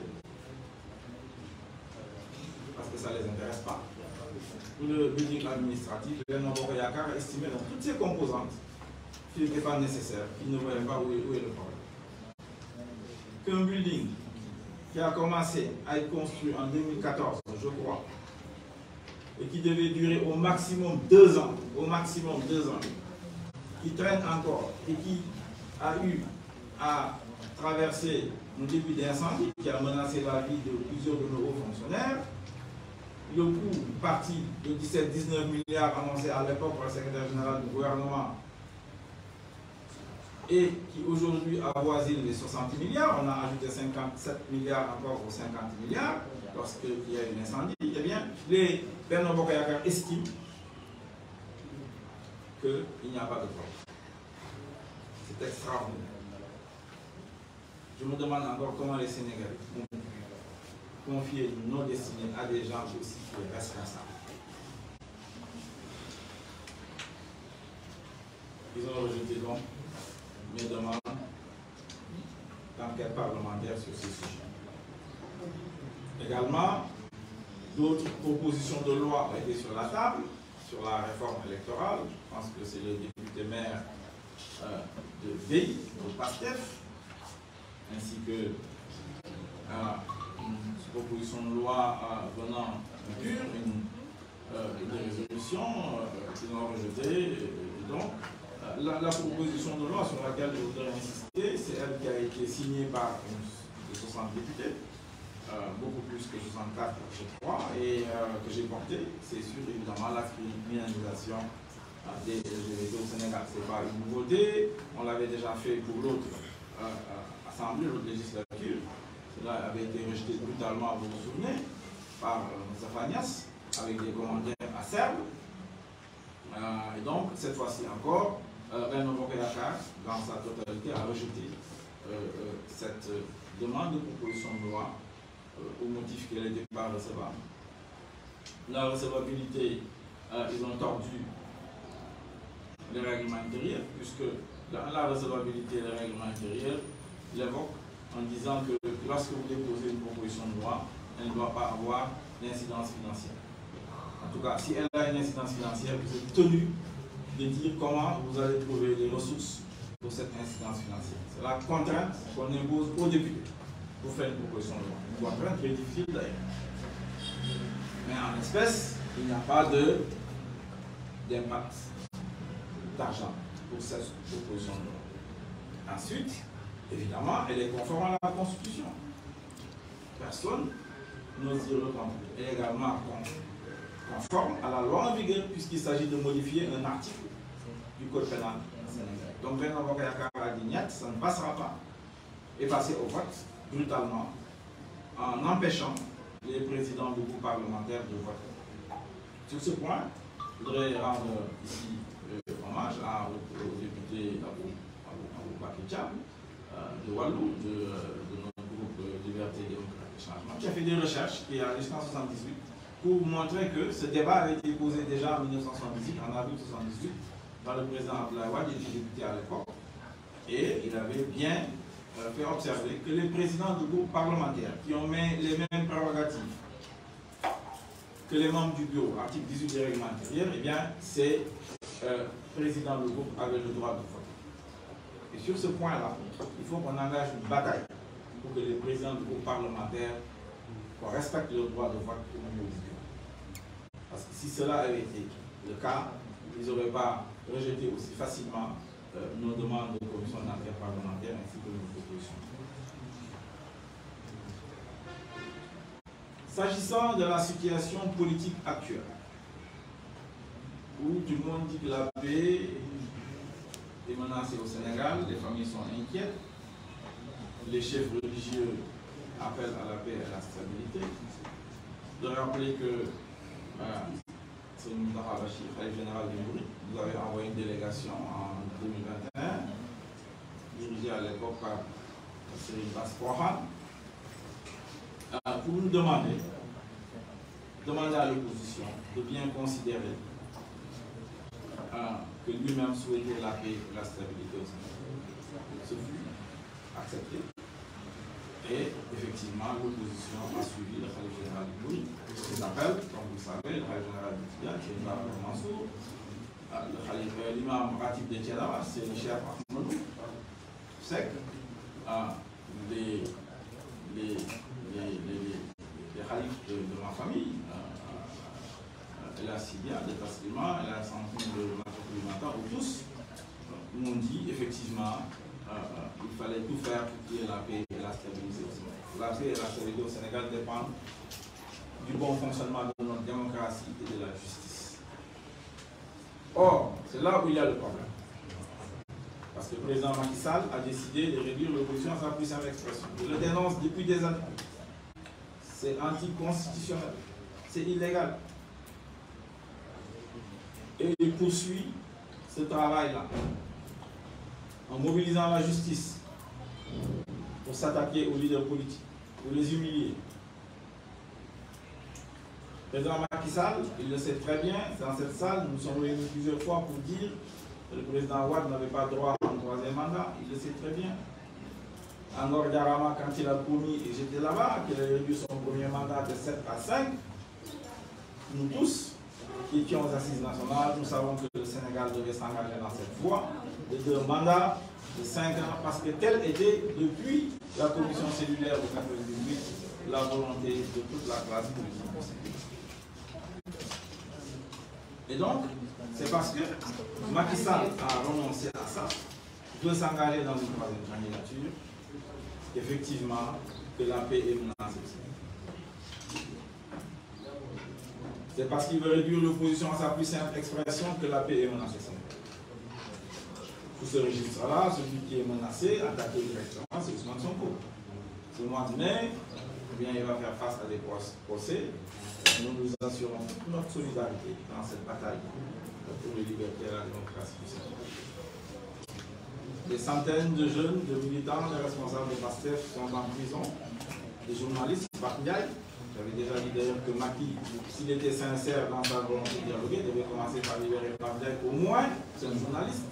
parce que ça ne les intéresse pas. Pour le building administratif, le Noboko Yakar a estimé dans toutes ses composantes qu'il n'était pas nécessaire, qu'il ne voyait pas où est le problème. Qu'un building qui a commencé à être construit en 2014, je crois, et qui devait durer au maximum 2 ans, qui traîne encore et qui a eu à traverser un début d'incendie qui a menacé la vie de plusieurs de nos hauts fonctionnaires. Le coût parti de 17-19 milliards annoncé à l'époque par le secrétaire général du gouvernement et qui aujourd'hui avoisine les 60 milliards, on a ajouté 57 milliards encore aux 50 milliards lorsqu'il y a eu un incendie, eh bien, les Benno Bokk Yakaar estiment qu'il n'y a pas de problème. C'est extraordinaire. Je me demande encore comment les Sénégalais vont confier nos destinées à des gens aussi responsables. Ils ont rejeté donc mes demandes d'enquête parlementaire sur ces sujets. Également, d'autres propositions de loi ont été sur la table, sur la réforme électorale. Je pense que c'est le député maire de Veille, de PASTEF, ainsi que une proposition de loi venant d'UR, une résolution qu'ils ont rejetée. Donc, la proposition de loi sur laquelle je voudrais insister, c'est elle qui a été signée par 60 députés, beaucoup plus que 64 je crois, et que j'ai porté. C'est sur évidemment la criminalisation des LGBT au Sénégal. Ce n'est pas une nouveauté, on l'avait déjà fait pour l'autre assemblée, l'autre législature. Cela avait été rejeté brutalement, vous vous souvenez, par Zafanias, avec des commentaires acerbes. Et donc, cette fois-ci encore, Benno Bokk Yakaar, dans sa totalité, a rejeté cette demande de proposition de loi au motif qu'elle n'était pas recevable. La recevabilité, ils ont tordu les règlements intérieurs, puisque la recevabilité des règlements intérieurs l'évoque en disant que lorsque vous déposez une proposition de loi, elle ne doit pas avoir d'incidence financière. En tout cas, si elle a une incidence financière, vous êtes tenu de dire comment vous allez trouver les ressources pour cette incidence financière. C'est la contrainte qu'on impose aux députés pour faire une proposition de loi. Une contrainte très difficile d'ailleurs. Mais en espèce, il n'y a pas d'impact d'argent pour cette proposition de loi. Ensuite, évidemment, elle est conforme à la Constitution. Personne n'ose dire le contraire. Elle est également conforme à la loi en vigueur puisqu'il s'agit de modifier un article du Code pénal sénégalais. Donc, Benno Bokk Yakaar a dit niet, ça ne passera pas, et passer au vote brutalement en empêchant les présidents du groupe parlementaire de voter. Sur ce point, je voudrais rendre ici hommage au député Aboubakar Thiam de Wallou, de notre groupe Liberté, Démocratie et Changement, qui a fait des recherches qui a jusqu'en 1978 pour montrer que ce débat avait été posé déjà en 1978, en avril 1978, par le président Abdoulaye Wade, il était député à l'époque, et il avait bien fait observer que les présidents du groupe parlementaire qui ont les mêmes prérogatives que les membres du bureau, article 18 du règlement intérieur, eh bien, ces présidents du groupe avaient le droit de voter. Et sur ce point-là, il faut qu'on engage une bataille pour que les présidents du groupe parlementaire respectent le droit de vote au niveau du bureau. Parce que si cela avait été le cas, ils n'auraient pas rejeté aussi facilement nos demandes de commission d'enquête parlementaire ainsi que nos propositions. S'agissant de la situation politique actuelle, où tout le monde dit que la paix est menacée au Sénégal, les familles sont inquiètes, les chefs religieux appellent à la paix et à la stabilité, de rappeler que c'est le Khalife général du Mouride, vous avez envoyé une délégation en 2021, dirigée à l'époque par Serigne Bass Porokhane, pour nous demander à l'opposition de bien considérer que lui-même souhaitait la paix et la stabilité au Sénégal. Ce fut accepté. Et effectivement, l'opposition a suivi le Khalife général du Mouride. Ce qu'on appelle, comme vous le savez, le Khalife général du Tidjane, c'est Babacar Mansour. L'imam Ratib de Thiénaba, c'est le chef Ahmadou Seck. Les khalifs de ma famille, El Sidia, de Taslima, El Santoum de Matar, où tous m'ont dit effectivement il fallait tout faire pour qu'il y ait la paix et la stabilité au Sénégal. La paix et la stabilité au Sénégal dépendent du bon fonctionnement de notre démocratie et de la justice. Or, c'est là où il y a le problème. Parce que le président Macky Sall a décidé de réduire l'opposition à sa plus simple expression. Je le dénonce depuis des années. C'est anticonstitutionnel. C'est illégal. Et il poursuit ce travail-là en mobilisant la justice pour s'attaquer aux leaders politiques, pour les humilier. Le président Macky Sall, il le sait très bien, dans cette salle, nous nous sommes réunis plusieurs fois pour dire que le président Wade n'avait pas droit à un troisième mandat, il le sait très bien. Angor Diarama, quand il a promis, et j'étais là-bas, qu'il a réduit son premier mandat de 7 à 5, nous tous, qui étions aux assises nationales, nous savons que le Sénégal devait s'engager dans cette voie de 2 mandats de 5 ans, parce que telle était, depuis la commission cellulaire de 1998, la volonté de toute la classe politique du Sénégal. Et donc, c'est parce que Macky Sall a renoncé à ça, veut s'engager dans une troisième candidature, effectivement, que la paix est menacée. C'est parce qu'il veut réduire l'opposition à sa plus simple expression que la paix est menacée. Pour ce registre-là, celui qui est menacé, attaqué directement, c'est Ousmane Sonko. Ce mois de mai, eh bien, il va faire face à des procès. Nous nous assurons toute notre solidarité dans cette bataille pour les libertés et la démocratie du Sénégal. Des centaines de jeunes, de militants, de responsables de PASTEF sont en prison. Des journalistes, Pape Ndiaye, j'avais déjà dit d'ailleurs que Macky, s'il était sincère dans sa volonté de dialoguer, devait commencer par libérer Pape Ndiaye, au moins, c'est un journaliste.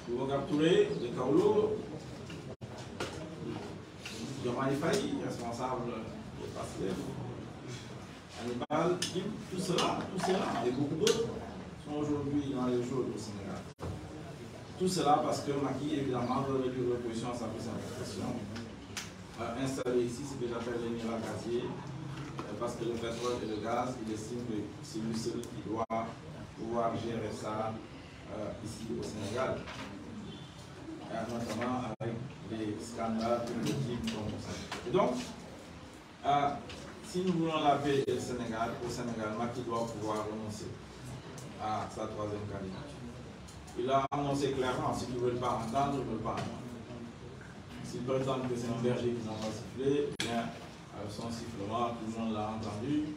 Boubacar Touré, de Kaolo, Diomaye Faye, responsable Hannibal, tout cela, et beaucoup d'autres sont aujourd'hui dans les jours au Sénégal. Tout cela parce que Macky, évidemment, veut réduire l'opposition à sa plus simple expression. Installer ici ce que j'appelle l'émirat gazier, parce que le pétrole et le gaz, il estime que c'est lui seul qui doit pouvoir gérer ça ici au Sénégal. Notamment avec les scandales politiques comme ça. Et donc, si nous voulons la paix au Sénégal, Macky doit pouvoir renoncer à sa troisième candidature. Il a annoncé clairement, ceux qui ne veulent pas entendre, ne veulent pas entendre. S'il prétend que c'est un berger qui n'a pas sifflé, eh bien, son sifflement, tout le monde l'a entendu.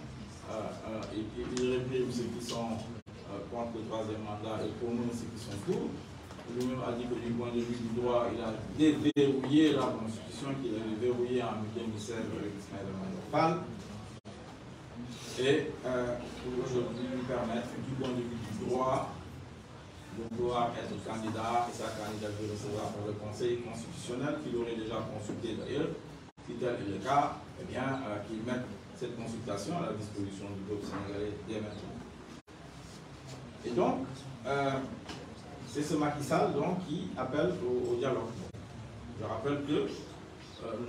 Et il réprime ceux qui sont contre le troisième mandat et promeut ceux qui sont pour. Lui-même a dit que du point de vue du droit, il a déverrouillé la Constitution qu'il avait verrouillée en 2016 avec Ismaël Madior Fall. Et pour aujourd'hui lui permettre, du point de vue du droit, de pouvoir être candidat et sa candidature recevra par le Conseil constitutionnel qu'il aurait déjà consulté d'ailleurs, si tel est le cas, eh bien, qu'il mette cette consultation à la disposition du peuple sénégalais dès maintenant. Et donc, c'est ce Macky Sall donc, qui appelle au dialogue. Je rappelle que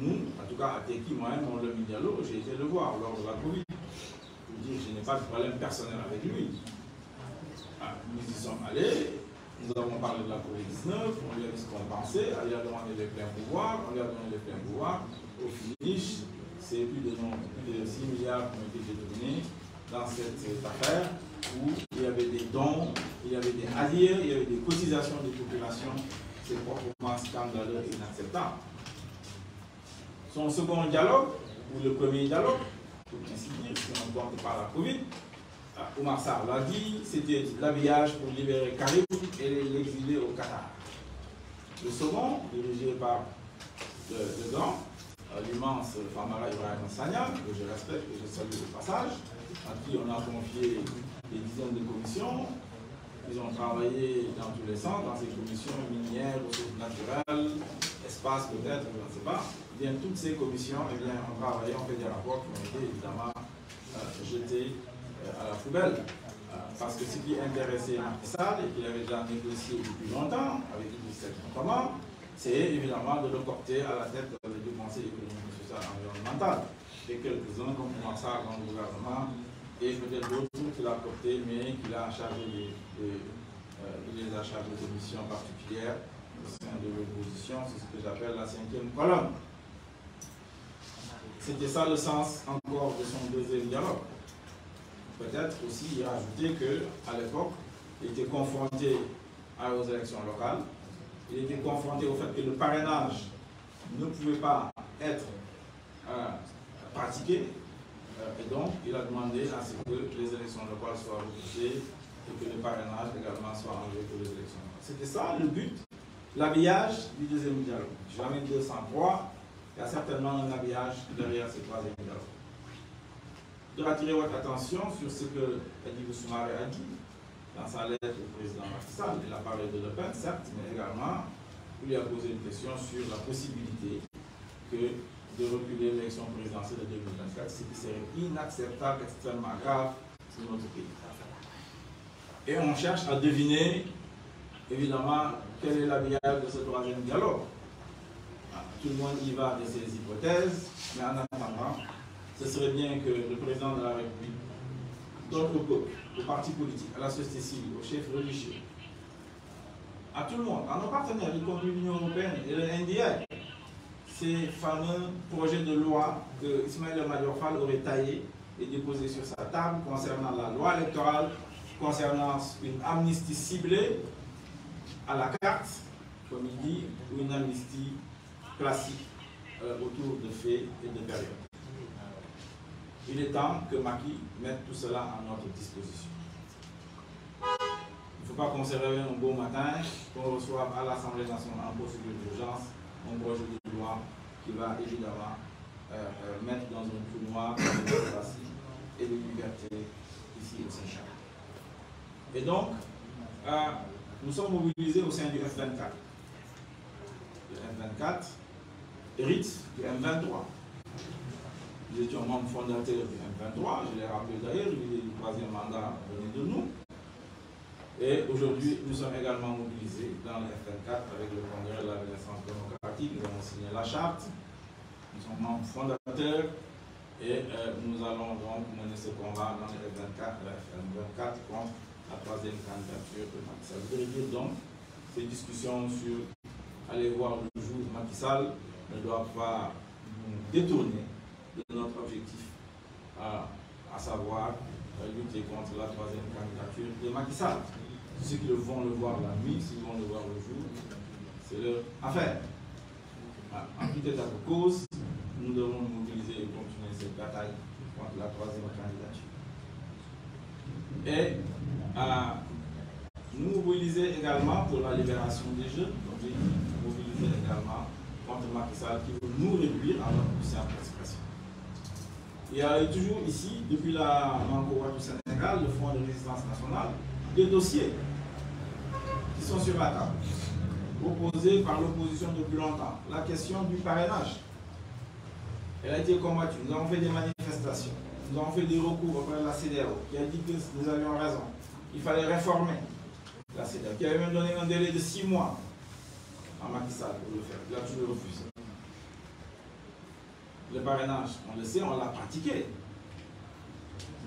nous, en tout cas à Teki, moi-même, on l'a mis dialogue, j'ai été le voir lors de la Covid. Je veux dire, je n'ai pas de problème personnel avec lui. Nous y sommes allés, nous avons parlé de la Covid-19, on lui a dit ce qu'on pensait, il a demandé les pleins pouvoirs, on lui a donné les pleins pouvoirs. Au finish, c'est plus de 6 milliards qui ont été détournés dans cette affaire où il y avait des dons, il y avait des alliés, il y avait des cotisations des populations. C'est proprement scandaleux et inacceptable. Son second dialogue, ou le premier dialogue, pour ainsi dire, si on ne compte pas la Covid, Oumar Sarr l'a dit, c'était l'habillage pour libérer Karim et l'exiler au Qatar. Le second, dirigé par le grand, l'immense Famara Ibrahim Sagna, que je respecte et je salue au passage, à qui on a confié des dizaines de commissions. Ils ont travaillé dans tous les sens, dans ces commissions minières, ressources naturelles, espace peut-être, je ne sais pas. Eh bien, toutes ces commissions ont travaillé, ont fait des rapports qui ont été évidemment jetés à la poubelle. Parce que ce qui intéressait Macky Sall, et qu'il avait déjà négocié depuis longtemps, avec Idriss Seck notamment, c'est évidemment de le porter à la tête du Conseil économique, social et environnemental. Et quelques-uns, comme Oumar Sarr dans le gouvernement, et peut-être d'autres qu'il a porté, mais qu'il a chargé il les a chargés de missions particulières au sein de l'opposition, c'est ce que j'appelle la 5e colonne. C'était ça le sens encore de son deuxième dialogue. Peut-être aussi y rajouter qu'à l'époque, il était confronté aux élections locales, il était confronté au fait que le parrainage ne pouvait pas être pratiqué, et donc il a demandé à ce que les élections locales soient repoussées et que le parrainage également soit enlevé pour les élections locales. C'était ça le but, l'habillage du deuxième dialogue. Jamais 203, il y a certainement un habillage derrière ce troisième dialogue. Je dois attirer votre attention sur ce que Hadjibou Soumaré a dit dans sa lettre au président Macky Sall. Il a parlé de Le Pen, certes, mais également il lui a posé une question sur la possibilité de reculer l'élection présidentielle de 2024, ce qui serait inacceptable, extrêmement grave pour notre pays. Et on cherche à deviner, évidemment, quel est l'habillage de ce troisième dialogue. Tout le monde y va de ses hypothèses, mais en attendant, ce serait bien que le président de la République, d'autres peuples, aux partis politiques, à la société civile, aux chefs religieux, à tout le monde, à nos partenaires, y compris l'Union européenne et le NDI, ces fameux projets de loi que Ismaël Madior Fall aurait taillé et déposé sur sa table concernant la loi électorale, concernant une amnistie ciblée à la carte, comme il dit, ou une amnistie classique autour de faits et de périodes. Il est temps que Macky mette tout cela à notre disposition. Il ne faut pas qu'on se réveille un beau matin, qu'on reçoive à l'Assemblée nationale en procédure d'urgence un projet de loi qui va évidemment mettre dans un trou noir de démocratie et de liberté ici au Sénégal. Et donc, nous sommes mobilisés au sein du F24. Le F24 hérite du M23. Nous étions membres fondateurs du M23, je l'ai rappelé d'ailleurs, il est du 3e mandat venu de nous. Et aujourd'hui, nous sommes également mobilisés dans le F24 avec le Congrès de la Renaissance démocratique. Nous avons signé la charte, nous sommes membres fondateurs et nous allons donc mener ce combat dans le F24, le F24 contre la 3e candidature de Macky Sall. Je veux dire donc, ces discussions sur aller voir le jour Macky Sall ne doivent pas nous détourner de notre objectif, à savoir lutter contre la 3e candidature de Macky Sall. Ceux qui vont le voir la nuit, s'ils vont le voir le jour, c'est leur affaire. En tout état de cause, nous devons nous mobiliser et continuer cette bataille contre la 3e candidature. Et nous mobiliser également pour la libération des jeunes, donc mobiliser également contre Macky Sall qui veut nous réduire à notre plus simple expression. Il y a toujours ici, depuis la Manco du Sénégal, le Front de résistance nationale, des dossiers qui sont sur la table, proposés par l'opposition depuis longtemps. La question du parrainage, elle a été combattue. Nous avons fait des manifestations, nous avons fait des recours auprès de la CEDEAO, qui a dit que nous avions raison. Il fallait réformer la CEDEAO, qui avait même donné un délai de 6 mois à Macky Sall pour le faire. Il a toujours refusé. Le parrainage, on le sait, on l'a pratiqué.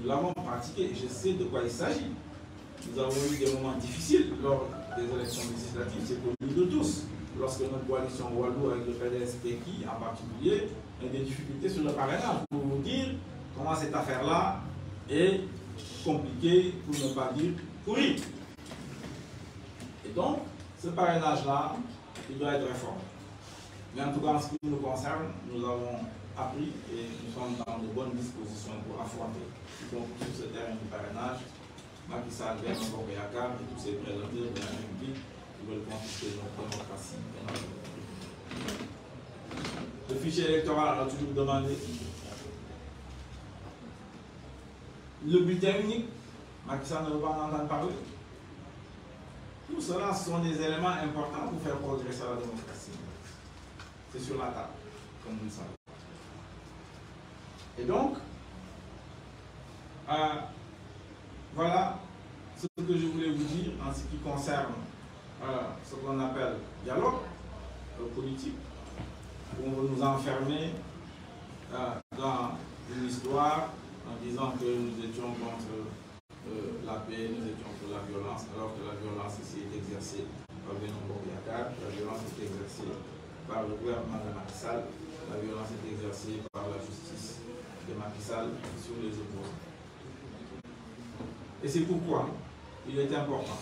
Nous l'avons pratiqué et je sais de quoi il s'agit. Nous avons eu des moments difficiles lors des élections législatives, c'est connu de tous. Lorsque notre coalition Walou avec le PDS-Peki en particulier a des difficultés sur le parrainage. Pour vous dire comment cette affaire-là est compliquée, pour ne pas dire pourrie. Et donc, ce parrainage-là, il doit être réformé. Mais en tout cas, en ce qui nous concerne, nous avons appris et nous sommes dans de bonnes dispositions pour affronter, donc sur ce terrain du parrainage, Macky Sall, Benno Bokk Yakaar et tous ces prédateurs de la République qui veulent confisquer notre démocratie et notre République. Le fichier électoral a toujours demandé le bulletin unique. Macky Sall ne veut pas en entendre parler. Tout cela sont des éléments importants pour faire progresser la démocratie. C'est sur la table, comme vous le savez. Et donc, voilà ce que je voulais vous dire en ce qui concerne ce qu'on appelle dialogue politique, où on veut nous enfermer dans une histoire en disant que nous étions contre la paix, nous étions pour la violence, alors que la violence ici est exercée par Benno Bokk Yakaar, la violence est exercée par le gouvernement de Macky Sall, la violence est exercée par la justice de Macky Sall sur les opposants. Et c'est pourquoi il est important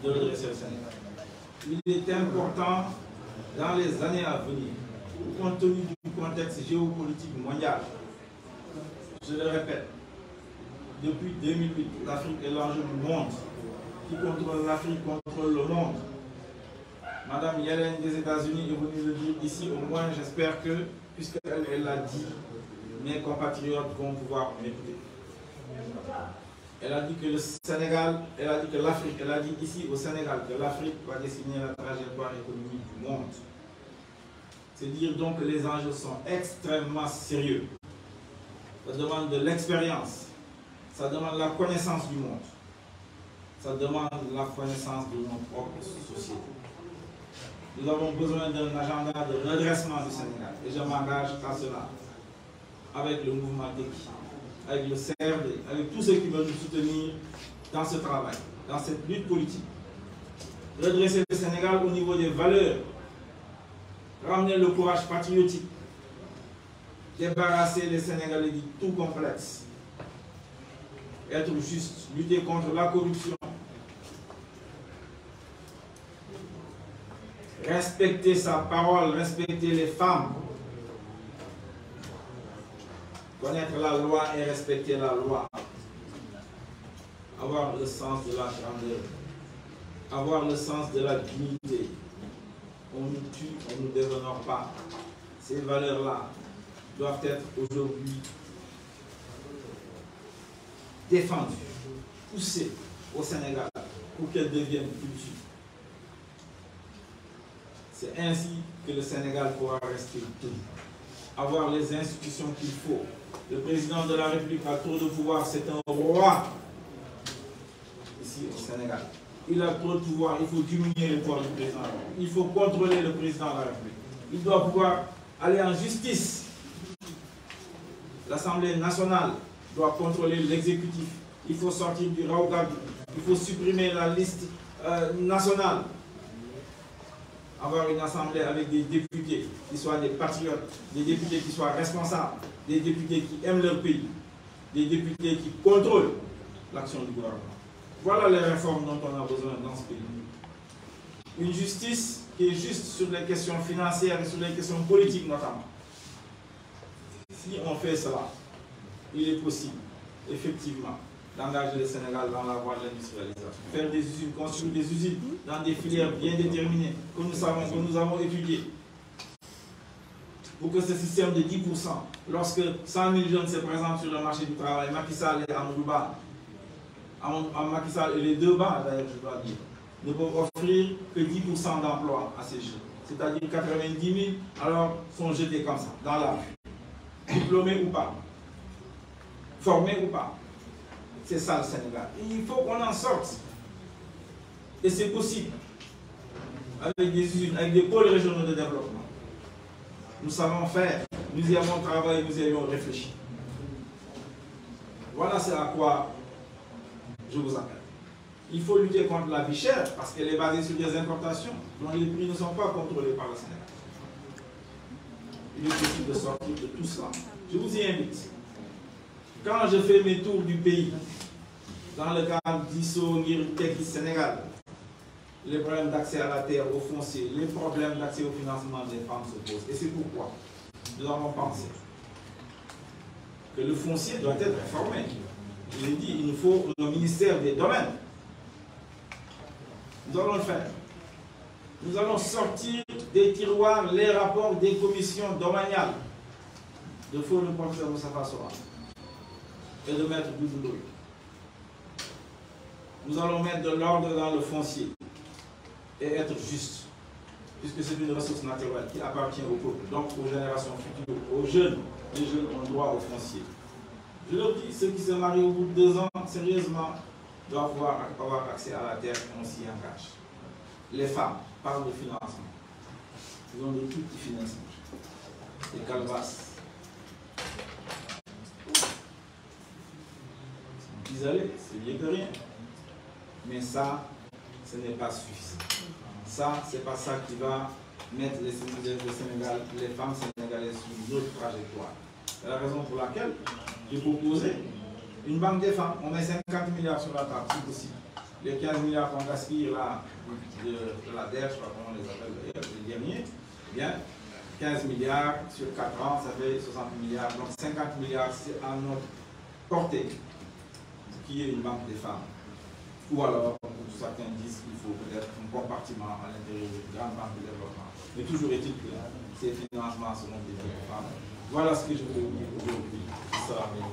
de redresser le Sénégal. Il est important dans les années à venir, compte tenu du contexte géopolitique mondial. Je le répète, depuis 2008, l'Afrique est l'enjeu du monde. Qui contrôle l'Afrique contrôle le monde. Madame Yellen des États-Unis est venue le dire ici, au moins j'espère que, puisqu'elle l'a dit, mes compatriotes vont pouvoir m'écouter. Elle a dit que le Sénégal, elle a dit que l'Afrique, elle a dit ici au Sénégal que l'Afrique va dessiner la trajectoire économique du monde. C'est dire donc que les enjeux sont extrêmement sérieux. Ça demande de l'expérience, ça demande la connaissance du monde, ça demande la connaissance de nos propres sociétés. Nous avons besoin d'un agenda de redressement du Sénégal et je m'engage à cela avec le mouvement Tekki, avec le CRD, avec tous ceux qui veulent nous soutenir dans ce travail, dans cette lutte politique. Redresser le Sénégal au niveau des valeurs, ramener le courage patriotique, débarrasser les Sénégalais du tout complexe, être juste, lutter contre la corruption, respecter sa parole, respecter les femmes, connaître la loi et respecter la loi, avoir le sens de la grandeur, avoir le sens de la dignité. On nous tue, on ne nous déshonore pas. Ces valeurs-là doivent être aujourd'hui défendues, poussées au Sénégal pour qu'elles deviennent culture. C'est ainsi que le Sénégal pourra rester debout, avoir les institutions qu'il faut. Le président de la République a trop de pouvoir, c'est un roi ici au Sénégal. Il a trop de pouvoir, il faut diminuer le pouvoir du président. Il faut contrôler le président de la République. Il doit pouvoir aller en justice. L'Assemblée nationale doit contrôler l'exécutif. Il faut sortir du Raougad. Il faut supprimer la liste nationale. Avoir une assemblée avec des députés qui soient des patriotes, des députés qui soient responsables, des députés qui aiment leur pays, des députés qui contrôlent l'action du gouvernement. Voilà les réformes dont on a besoin dans ce pays. Une justice qui est juste sur les questions financières et sur les questions politiques notamment. Si on fait cela, il est possible, effectivement, d'engager le Sénégal dans la voie de l'industrialisation. Faire des usines, construire des usines dans des filières bien déterminées que nous savons, que nous avons étudiées. Pour que ce système de 10%, lorsque 100 000 jeunes se présentent sur le marché du travail, Macky Sall et Amadou Ba, Macky Sall et les deux bas d'ailleurs, je dois dire, ne peuvent offrir que 10% d'emploi à ces jeunes. C'est-à-dire 90 000, alors sont jetés comme ça, dans la rue. Diplômés ou pas, formés ou pas. C'est ça le Sénégal. Et il faut qu'on en sorte. Et c'est possible. Avec des usines, avec des pôles régionaux de développement. Nous savons faire, nous y avons travaillé, nous y avons réfléchi. Voilà c'est à quoi je vous appelle. Il faut lutter contre la vie chère parce qu'elle est basée sur des importations dont les prix ne sont pas contrôlés par le Sénégal. Il est possible de sortir de tout cela. Je vous y invite. Quand je fais mes tours du pays, dans le cadre d'ISO, Tekis, Sénégal, les problèmes d'accès à la terre, au foncier, les problèmes d'accès au financement des femmes se posent. Et c'est pourquoi nous avons pensé que le foncier doit être réformé. Je l'ai dit, il nous faut un ministère des domaines. Nous allons le faire. Nous allons sortir des tiroirs les rapports des commissions domaniales de feu le professeur Moustapha Sora et de Maître Doudou. Nous allons mettre de l'ordre dans le foncier et être juste, puisque c'est une ressource naturelle qui appartient au peuple, donc aux générations futures, aux jeunes. Les jeunes ont droit au foncier. Je leur dis, ceux qui se marient au bout de 2 ans, sérieusement, doivent avoir accès à la terre et on s'y engage. Les femmes parlent de financement. Ils ont de tout petits financements. Des calvasses. Ils allaient, c'est bien que rien. Mais ça, ce n'est pas suffisant. Ça, ce n'est pas ça qui va mettre les Sénégal, les femmes sénégalaises sur une autre trajectoire. C'est la raison pour laquelle j'ai proposé une banque des femmes. On met 50 milliards sur la table, si possible. Les 15 milliards qu'on gaspille là, de la DER, je ne sais pas comment on les appelle d'ailleurs, les derniers, eh bien, 15 milliards sur 4 ans, ça fait 60 milliards. Donc 50 milliards, c'est à notre portée qu'il y ait une banque des femmes. Ou alors, certains disent qu'il faut peut-être un compartiment à l'intérieur d'une grande banque de développement. Mais toujours est-il que ces financements seront dédiés aux femmes. Voilà ce que je voulais vous dire aujourd'hui. Ça sera bien.